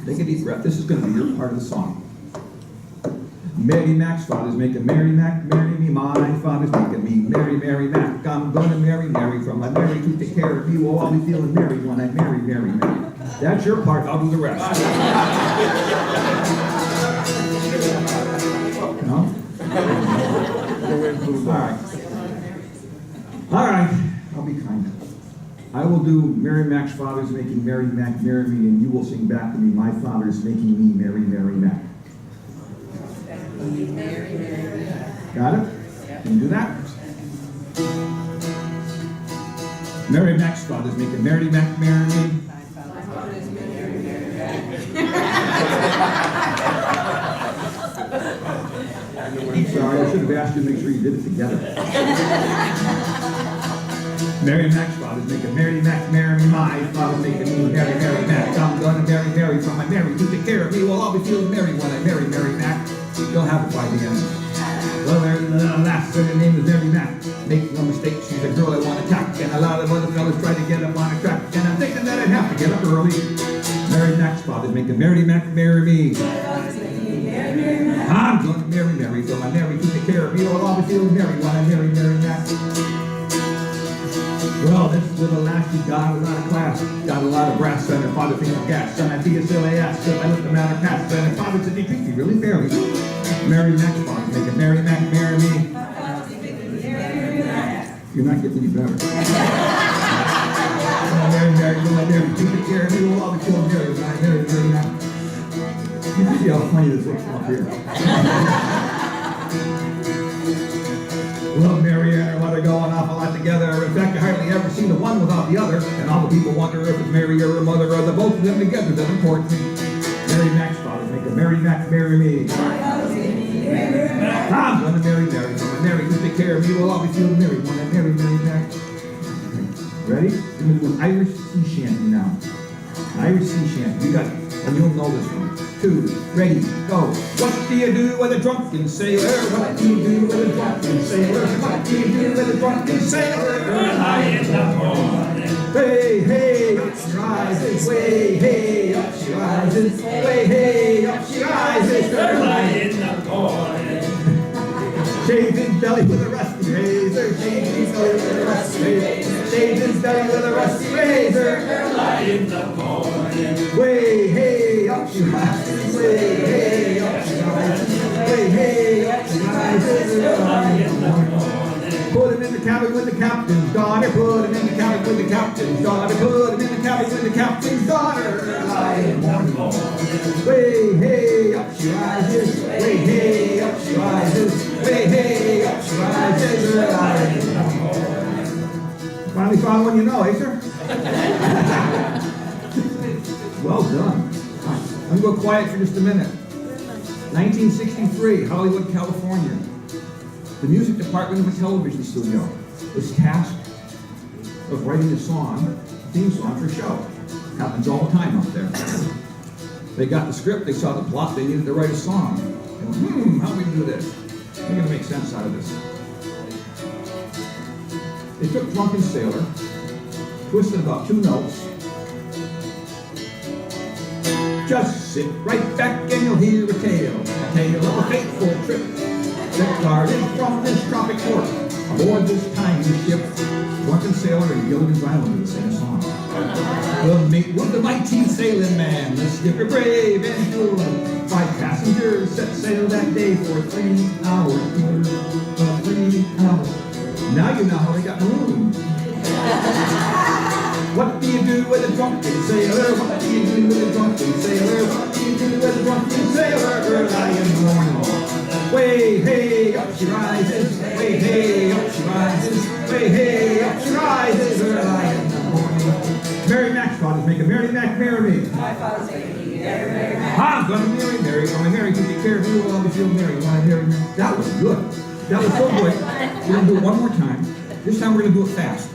Take a deep breath. This is going to be your part of the song. Mary Mac's father's making Mary Mac, marry me. My father's making me Mary, Mary Mac. I'm gonna marry Mary from my Mary to take care of you. Oh, I'll be feeling merry when I marry Mary Mac. That's your part. I'll do the rest. No? All right. I'll be kind. I will do Mary Mac's father's making Mary Mac marry me, and you will sing back to me, my father's making me Mary, Mary Mac. Got it? Can you do that? Mary Mac's father's making Mary Mac marry me. I'm sorry, I should have asked you to make sure you did it together. Mary Mac's father's making Mary Mac marry me. My father's making me Mary Mac. I'm gonna marry Mary from my Mary to take care of me. Well, I'll be feeling merry when I marry Mary Mac. You'll have it by the end. Well, the last her name is Mary Mac. Make no mistake, she's a girl I want to attack. And a lot of other fellas try to get up on a track. And I'm thinking that I'd have to get up early. Mary Mac's father's making Mary Mac marry me. I'm gonna marry Mary, so my Mary to take care of me. Well, I'll be feeling merry when I marry Mary Mac. Well, this little lass, she got a lot of class, got a lot of brass, and her father thinks I'm gas. Son, I'd be a silly ass if I looked him at her past. And her father said, he treats me really fairly. Mary Mac's father's making Mary Mac marry me. You're not getting any better. Mary, will I marry? Do take care of me? Well, I'll be feeling merry when I marry Mary Mac. You can see how funny this looks up here. Well, Mary and her mother go an awful lot together. In fact, I hardly ever see the one without the other. And all the people wonder if it's Mary or her mother or the both of them together that important. Mary Mac's father's making Mary Mac marry me. I'm gonna marry Mary. When I marry, you take care of me. Well, I'll be feeling merry when I marry Mary Mac. Ready? We're gonna do an Irish sea shanty now. Irish sea shanty. You got it. And you'll know this one. 2, ready, go. What do you do with a drunken sailor? What do you do with a drunken sailor? What do you do with a drunken sailor? Early in the morning. Hey, hey, up she rises. Way, hey, up she rises. Way, hey, up she rises. Early in the morning. Shaved his belly with a rusty razor. Shaved his belly with a rusty razor. Shaved his belly with a rusty razor. Early in the morning. Way, hey, up she rises. Way, hey, up she rises. Way, hey, up she rises. Early in the morning. Put him in the cabin with the captain's daughter. Put him in the cabin with the captain's daughter. Put him in the cabin with the captain's daughter. Early in the morning. Way, hey, up she rises. Way, hey, up she rises. Way, hey, up she rises. Early in the morning. Finally found one you know, eh, sir? Well done. I'm going to go quiet for just a minute. 1963, Hollywood, California. The music department of a television studio was tasked of writing a theme song for a show. Happens all the time up there. They got the script, they saw the plot, they needed to write a song. And, how do we do this? We're going to make sense out of this. They took Drunken Sailor, twisted about 2 notes. Just sit right back and you'll hear a tale of a fateful trip that started from this tropic port aboard this tiny ship. Drunken Sailor and Gilligan's Island sing a song. The mate was the mighty sailing man, the skipper brave and true. 5 passengers set sail that day for 3 hours. 3 hours. Now you know how they got marooned. What do you do with a drunken sailor? What do you do with a drunken sailor? What do you do with a drunken sailor? Early in the morning. Way, hey, up she rises. Way, hey, up she rises. Way, hey, up she rises. Early in the morning. Mary Mac's father's making Mary Mac marry me. My father's making me Mary Mac. I'm gonna marry Mary. When I marry, you take care of me. Well, I'll be feeling merry when I marry Mary. That was good. That was so good. We're gonna do it one more time. This time we're gonna do it fast.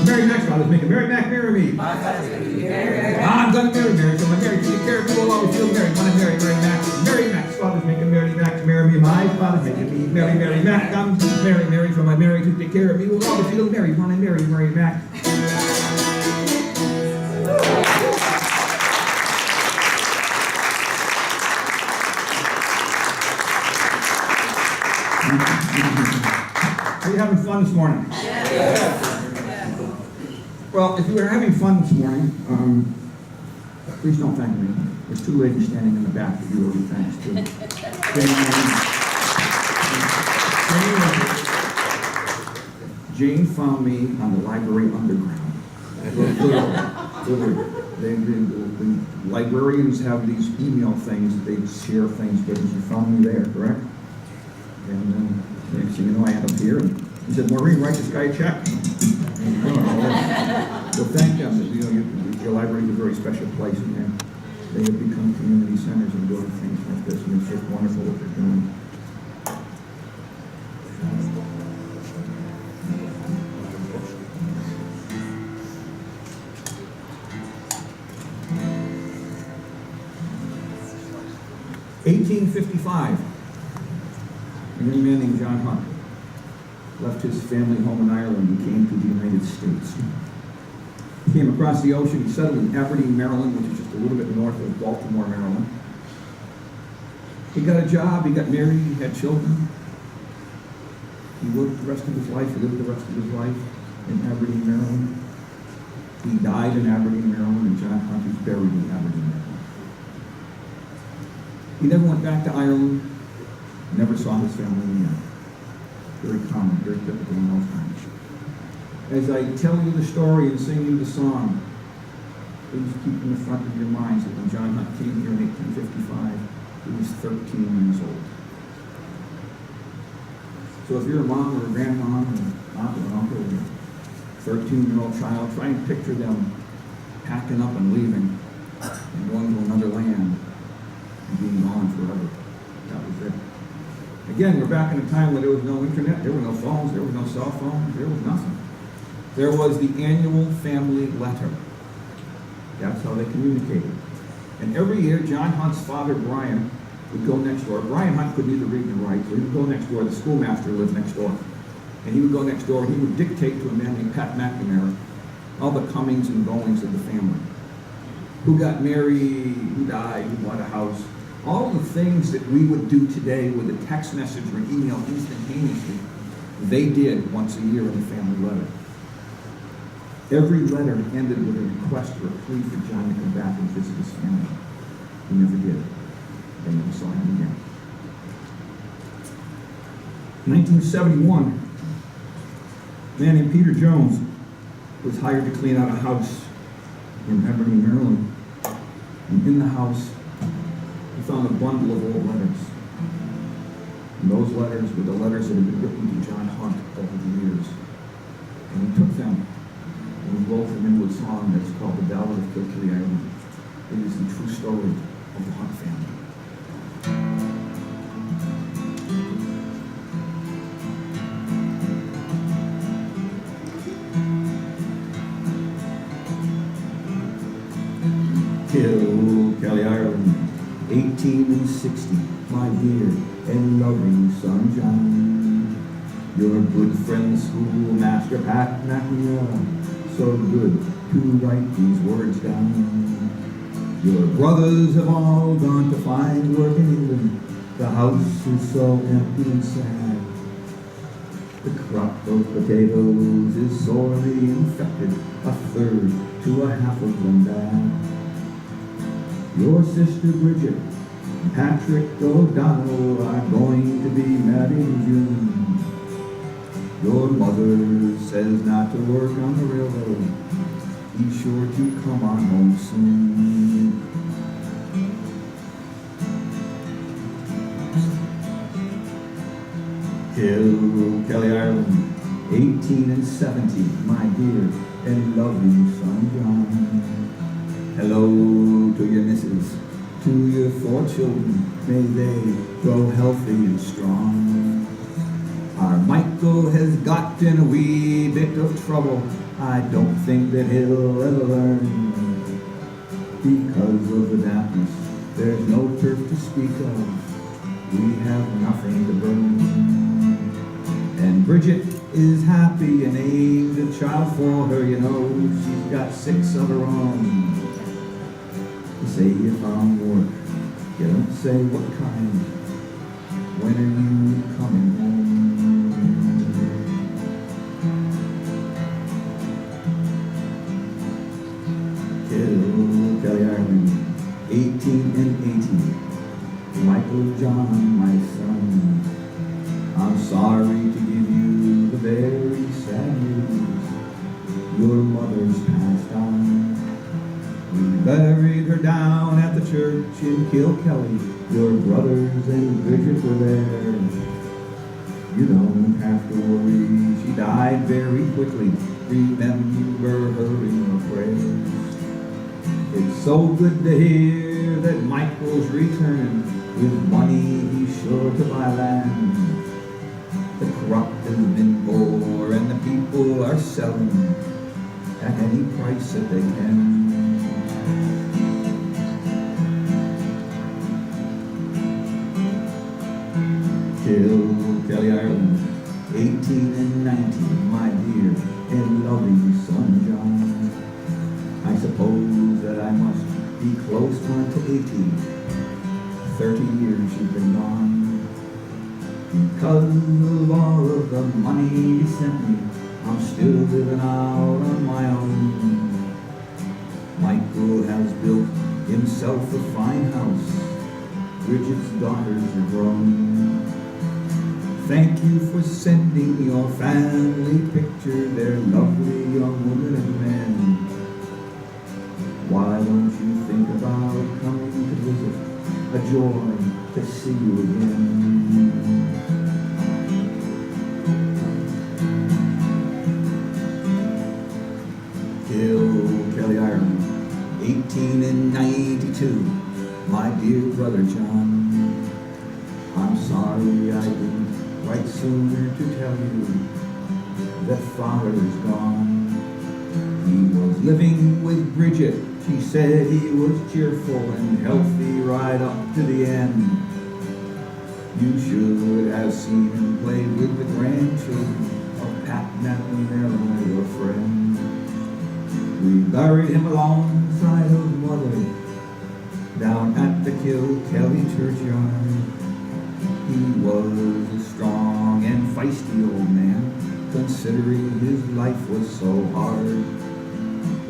Mary Mac's father's making Mary Mac marry me. I'm gonna marry Mary, so my Mary to take care of me. Will always feel merry when I marry Mary Mac. Mary Mac's father's making Mary Mac marry me. My father's making me Mary Mac. I'm Mary, so my Mary to take care of me. Will always feel merry when I marry Mary Mac. Are you having fun this morning? Well, if you were having fun this morning, please don't thank me. There's 2 ladies standing in the back that you owe your thanks to. Jane found me on the library underground. The librarians have these email things that they share things with, and she found me there, correct? And then next thing you know, I end up here, and he said, Maureen, write this guy a check. Well, thank them. You know, your library is a very special place, and they have become community centers and doing things like this, and it's just wonderful what they're doing. 1855, a young man named John Hunt left his family home in Ireland and came to the United States. He came across the ocean. He settled in Aberdeen, Maryland, which is just a little bit north of Baltimore, Maryland. He got a job, he got married, he had children. He worked the rest of his life, he lived the rest of his life in Aberdeen, Maryland. He died in Aberdeen, Maryland, and John Hunt is buried in Aberdeen, Maryland. He never went back to Ireland, never saw his family again. Very common, very typical in those times. As I tell you the story and sing you the song, please keep in the front of your minds that when John Hunt came here in 1855, he was 13 years old. So if you're a mom or a grandma or an aunt or an uncle or a 13-year-old child, try and picture them packing up and leaving and going to another land and being gone forever. That was it. Again, we're back in a time when there was no internet, there were no phones, there was no cell phones, there was nothing. There was the annual family letter. That's how they communicated. And every year, John Hunt's father, Brian, would go next door. Brian Hunt couldn't either read nor write, so he would go next door. The schoolmaster lived next door. And he would go next door, and he would dictate to a man named Pat McNamara all the comings and goings of the family. Who got married, who died, who bought a house. All the things that we would do today with a text message or an email instantaneously, they did once a year in the family letter. Every letter ended with a request or a plea for John to come back and visit his family. He never did. They never saw him again. 1971, a man named Peter Jones was hired to clean out a house in Aberdeen, Maryland. And in the house, he found a bundle of old letters. And those letters were the letters that had been written to John Hunt over the years. And he took them and he wrote them into a song that's called The Ballad of Kilkelly, Ireland. It is the true story of the Hunt family. Kilkelly, Ireland, 1860, my dear and loving son John. Your good friend, schoolmaster Pat McNamara, so good to write these words down. Your brothers have all gone to find work in England. The house is so empty and sad. The crop of potatoes is sorely infected, a third to a half of them bad. Your sister Bridget and Patrick O'Donnell are going to be married in June. Your mother says not to work on the railroad. Be sure to come on home soon. Kilkelly, Ireland, 1870, my dear and loving son John. Hello to your missus, to your 4 children, may they grow healthy and strong. Our Michael has got in a wee bit of trouble. I don't think that he'll ever learn. Because of the dampness, there's no turf to speak of. We have nothing to burn. And Bridget is happy and named a child for her, you know. She's got 6 of her own. Say you found work, you don't say what kind. When are you coming home? Kilkelly, Ireland, 1880. Michael John, my son, I'm sorry to give you the very sad news. Your mother's passed on. We buried her down at the church in Kilkelly. Your brothers and Bridget were there. You don't have to worry, she died very quickly. Remember her in your prayers. It's so good to hear that Michael's returning. With money he's sure to buy land. The crop has been poor and the people are selling at any price that they can. Kilkelly, Ireland, 18 and 19, my dear and loving son John. I suppose that I must be close on to 80. 30 years you've been gone. Because of all of the money you sent me, I'm still living out on my own. Michael has built himself a fine house. Bridget's daughters are grown. Thank you for sending your family picture. They're lovely young women and men. Why don't you think about coming to visit? A joy to see you again. Kilkelly, Ireland, 18 and 92, my dear brother John. I'm sorry I didn't write sooner to tell you that father is gone. He was living with Bridget. She said he was cheerful and healthy right up to the end. You should have seen him play with the grandchildren of Pat McNamara, your friend. We buried him alongside of mother down at the Kilkelly churchyard. He was a strong and feisty old man, considering his life was so hard.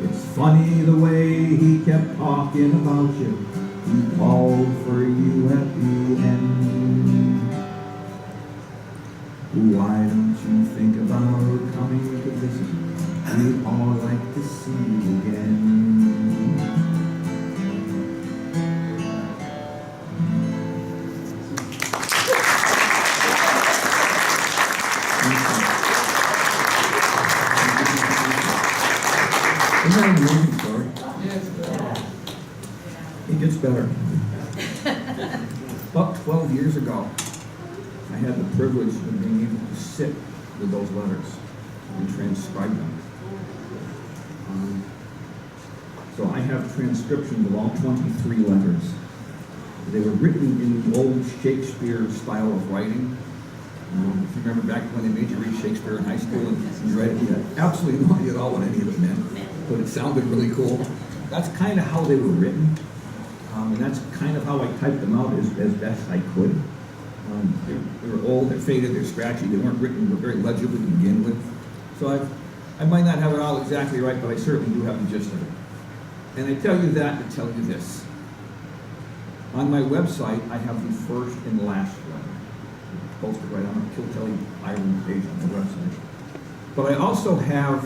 It's funny the way he kept talking about you. He called for you at the end. Why don't you think about coming to visit? We'd all like to see you again. Isn't that an amazing story? It gets better. About 12 years ago, I had the privilege of being able to sit with those letters and transcribe them. So I have transcriptions of all 23 letters. They were written in the old Shakespeare style of writing. If you remember back when they made you read Shakespeare in high school and you read it, you had absolutely no idea at all what any of it meant, but it sounded really cool. That's kind of how they were written, and that's kind of how I typed them out as best I could. They were old, they're faded, they're scratchy, they weren't written very legibly to begin with. So I might not have it all exactly right, but I certainly do have the gist of it. And I tell you that to tell you this. On my website, I have the first and last letter posted right on the Kilkelly Ireland page on the website. But I also have,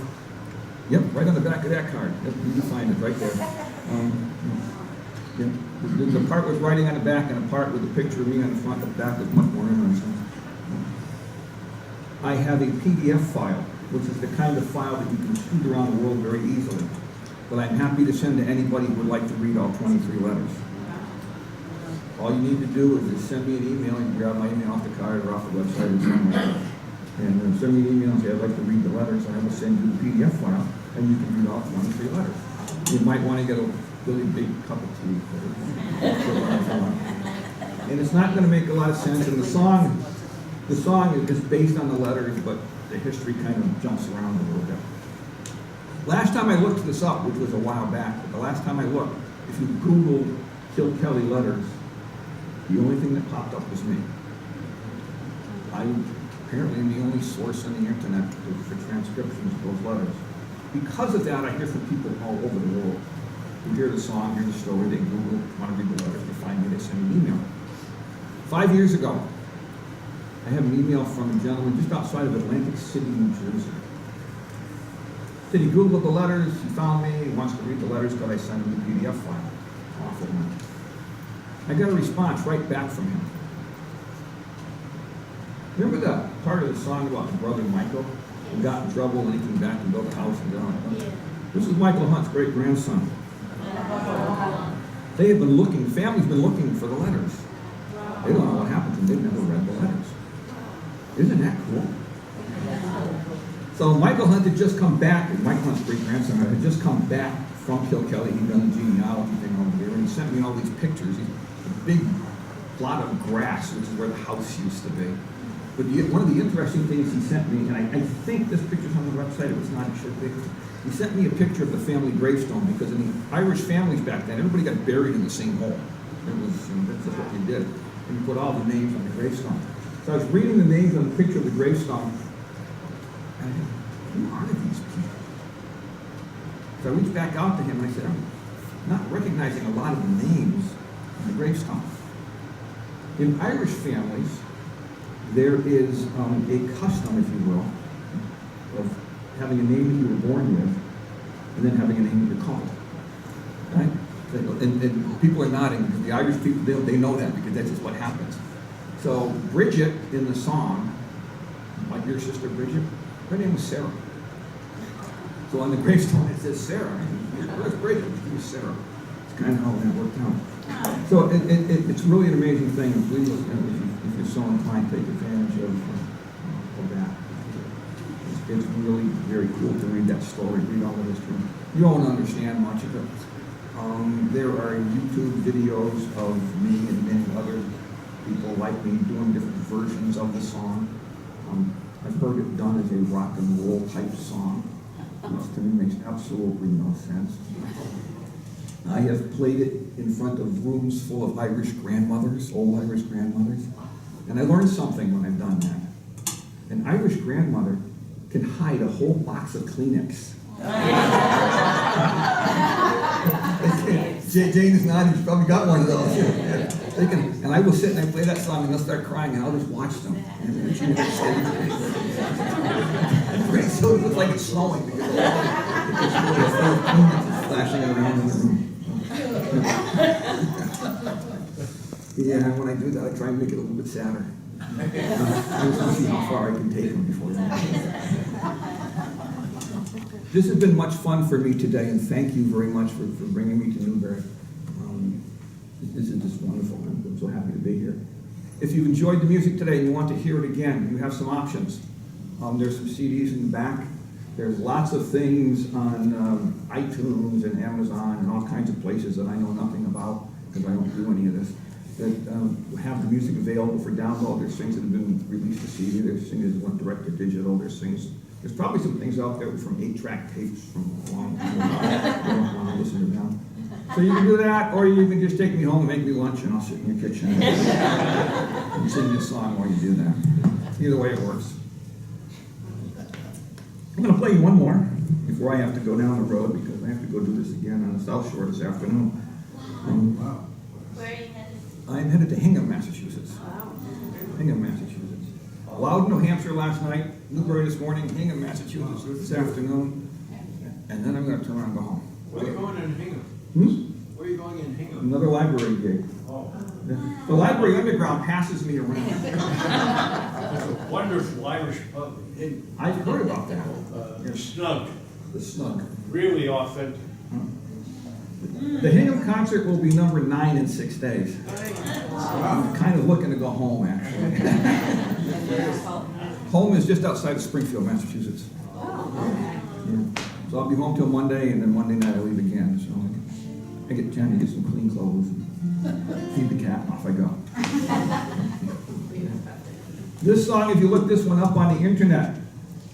right on the back of that card. Yep, you can find it right there. The part with writing on the back and a part with a picture of me on the front. The back is much more interesting. I have a PDF file, which is the kind of file that you can scoot around the world very easily. But I'm happy to send to anybody who would like to read all 23 letters. All you need to do is just send me an email. You can grab my email off the card or off the website or somewhere. And send me an email and say, I'd like to read the letters. I will send you the PDF file, and you can read all 23 letters. You might want to get a really big cup of tea. And it's not going to make a lot of sense. And the song is based on the letters, but the history kind of jumps around a little bit. Last time I looked this up, which was a while back, but the last time I looked, if you Googled Kilkelly letters, the only thing that popped up was me. I apparently am the only source on the internet for transcriptions of those letters. Because of that, I hear from people all over the world who hear the song, hear the story, they Google, want to read the letters, they find me, they send me an email. 5 years ago, I have an email from a gentleman just outside of Atlantic City, New Jersey. Said he Googled the letters, he found me, he wants to read the letters, could I send him the PDF file? Awful man. I got a response right back from him. Remember that part of the song about the brother Michael who got in trouble and he came back and built a house and did all that? Yeah. This is Michael Hunt's great-grandson. They have been looking, the family's been looking for the letters. They don't know what happened to them, they've never read the letters. Isn't that cool? So Michael Hunt had just come back, and Michael Hunt's great-grandson had just come back from Kilkelly. He'd done the genealogy thing over here, and he sent me all these pictures, these big plot of grass, which is where the house used to be. But one of the interesting things he sent me, and I think this picture's on the website, if it's not, it should be. He sent me a picture of the family gravestone, because in the Irish families back then, everybody got buried in the same hole. It was, that's what you did. And you put all the names on the gravestone. So I was reading the names on the picture of the gravestone, and I thought, who are these people? So I reached back out to him and I said, I'm not recognizing a lot of the names on the gravestone. In Irish families, there is a custom, if you will, of having a name that you were born with, and then having a name that you're called. Right? And people are nodding, because the Irish people, they know that, because that's just what happens. So Bridget in the song, like your sister Bridget, her name was Sarah. So on the gravestone it says Sarah. Where's Bridget? It was Sarah. It's kind of how that worked out. So it's really an amazing thing. And please, if you're so inclined, take advantage of that. It's really very cool to read that story, read all the history. You won't understand much of it. There are YouTube videos of me and many other people like me doing different versions of the song. I've heard it done as a rock and roll type song, which to me makes absolutely no sense. I have played it in front of rooms full of Irish grandmothers, old Irish grandmothers, and I learned something when I've done that. An Irish grandmother can hide a whole box of Kleenex. Jane is nodding, she's probably got one of those. And I will sit and I play that song and they'll start crying and I'll just watch them. So it looks like it's snowing because it's flashing around in the room. Yeah, when I do that, I try and make it a little bit sadder. I just want to see how far I can take them before that. This has been much fun for me today, and thank you very much for bringing me to Newbury. This is just wonderful. I'm so happy to be here. If you've enjoyed the music today and you want to hear it again, you have some options. There's some CDs in the back. There's lots of things on iTunes and Amazon and all kinds of places that I know nothing about because I don't do any of this, that have the music available for download. There's things that have been released to CD. There's things that went direct to digital. There's probably some things out there from 8-track tapes from a long time ago. I don't want to listen to them. So you can do that, or you can just take me home and make me lunch and I'll sit in your kitchen and sing you a song while you do that. Either way it works. I'm going to play you one more before I have to go down the road because I have to go do this again on the South Shore this afternoon. Where are you headed? I'm headed to Hingham, Massachusetts. Hingham, Massachusetts. Loudon, New Hampshire last night, Newbury this morning, Hingham, Massachusetts this afternoon, and then I'm going to turn around and go home. Where are you going in Hingham? Where are you going in Hingham? Another library gig. Oh. The library underground passes me around. It's a wonderful Irish pub. I've heard about that. Snug. The Snug. Really authentic. The Hingham concert will be number 9 in 6 days. I'm kind of looking to go home, actually. Home is just outside of Springfield, Massachusetts. Yeah. So I'll be home till Monday, and then Monday night I leave again. So I get time to get some clean clothes, and feed the cat, and off I go. This song, if you look this one up on the internet,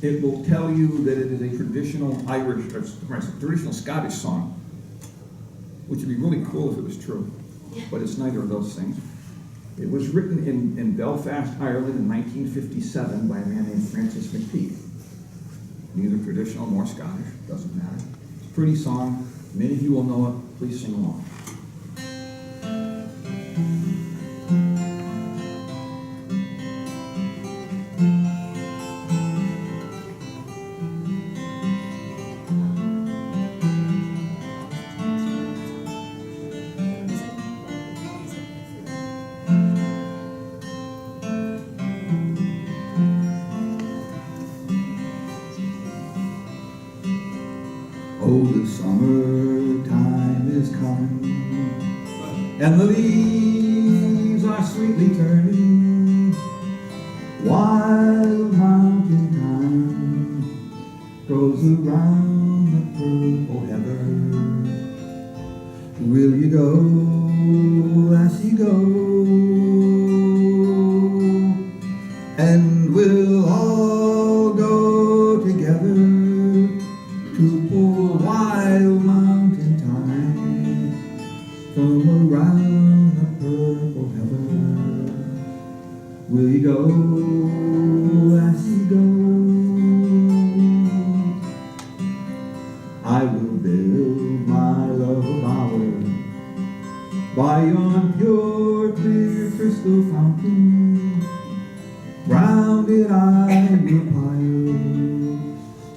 it will tell you that it is a traditional traditional Scottish song, which would be really cool if it was true, but it's neither of those things. It was written in Belfast, Ireland in 1957 by a man named Francis McPeak. Neither traditional nor Scottish, doesn't matter. It's a pretty song. Many of you will know it. Please sing along. Oh, the summertime is coming, and the leaves are sweetly turning. Wild mountain thyme grows around the purple heather. Will you go, lassie, go purple heather. Will you go, lassie, go? I will build my love a bower by yon pure, clear crystal fountain. Round it I will pile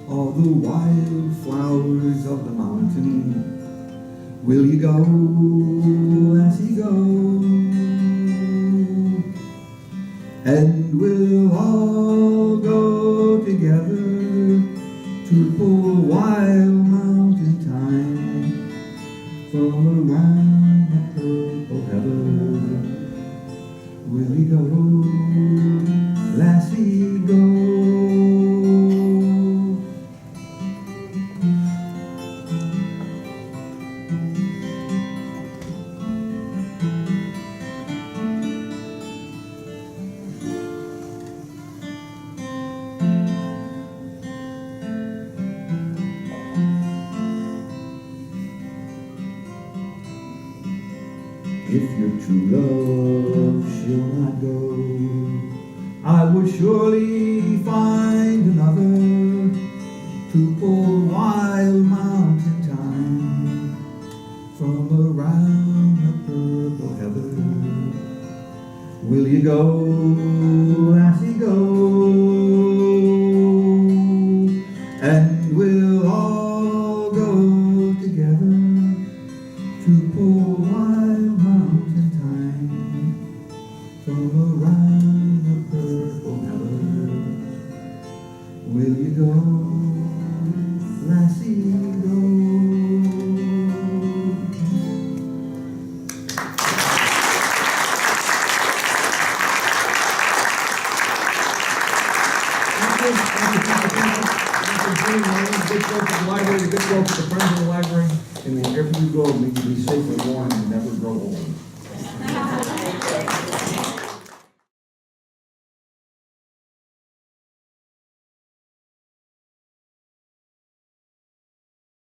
all the wild flowers of the mountain. Will you go, lassie, go? And we'll all go together to pull wild mountain thyme from around the purple heather. Will you go, lassie, go? If your true love shall not go, I will surely find another to pull wild mountain thyme from around the purple heather. Will you go, lassie, go? And we'll all go together to pull wild mountain thyme from around the purple heather. Will you go, lassie, go? Good job for the library, good job for the friends of the library, and wherever you go, may you be safe and warm and never grow old.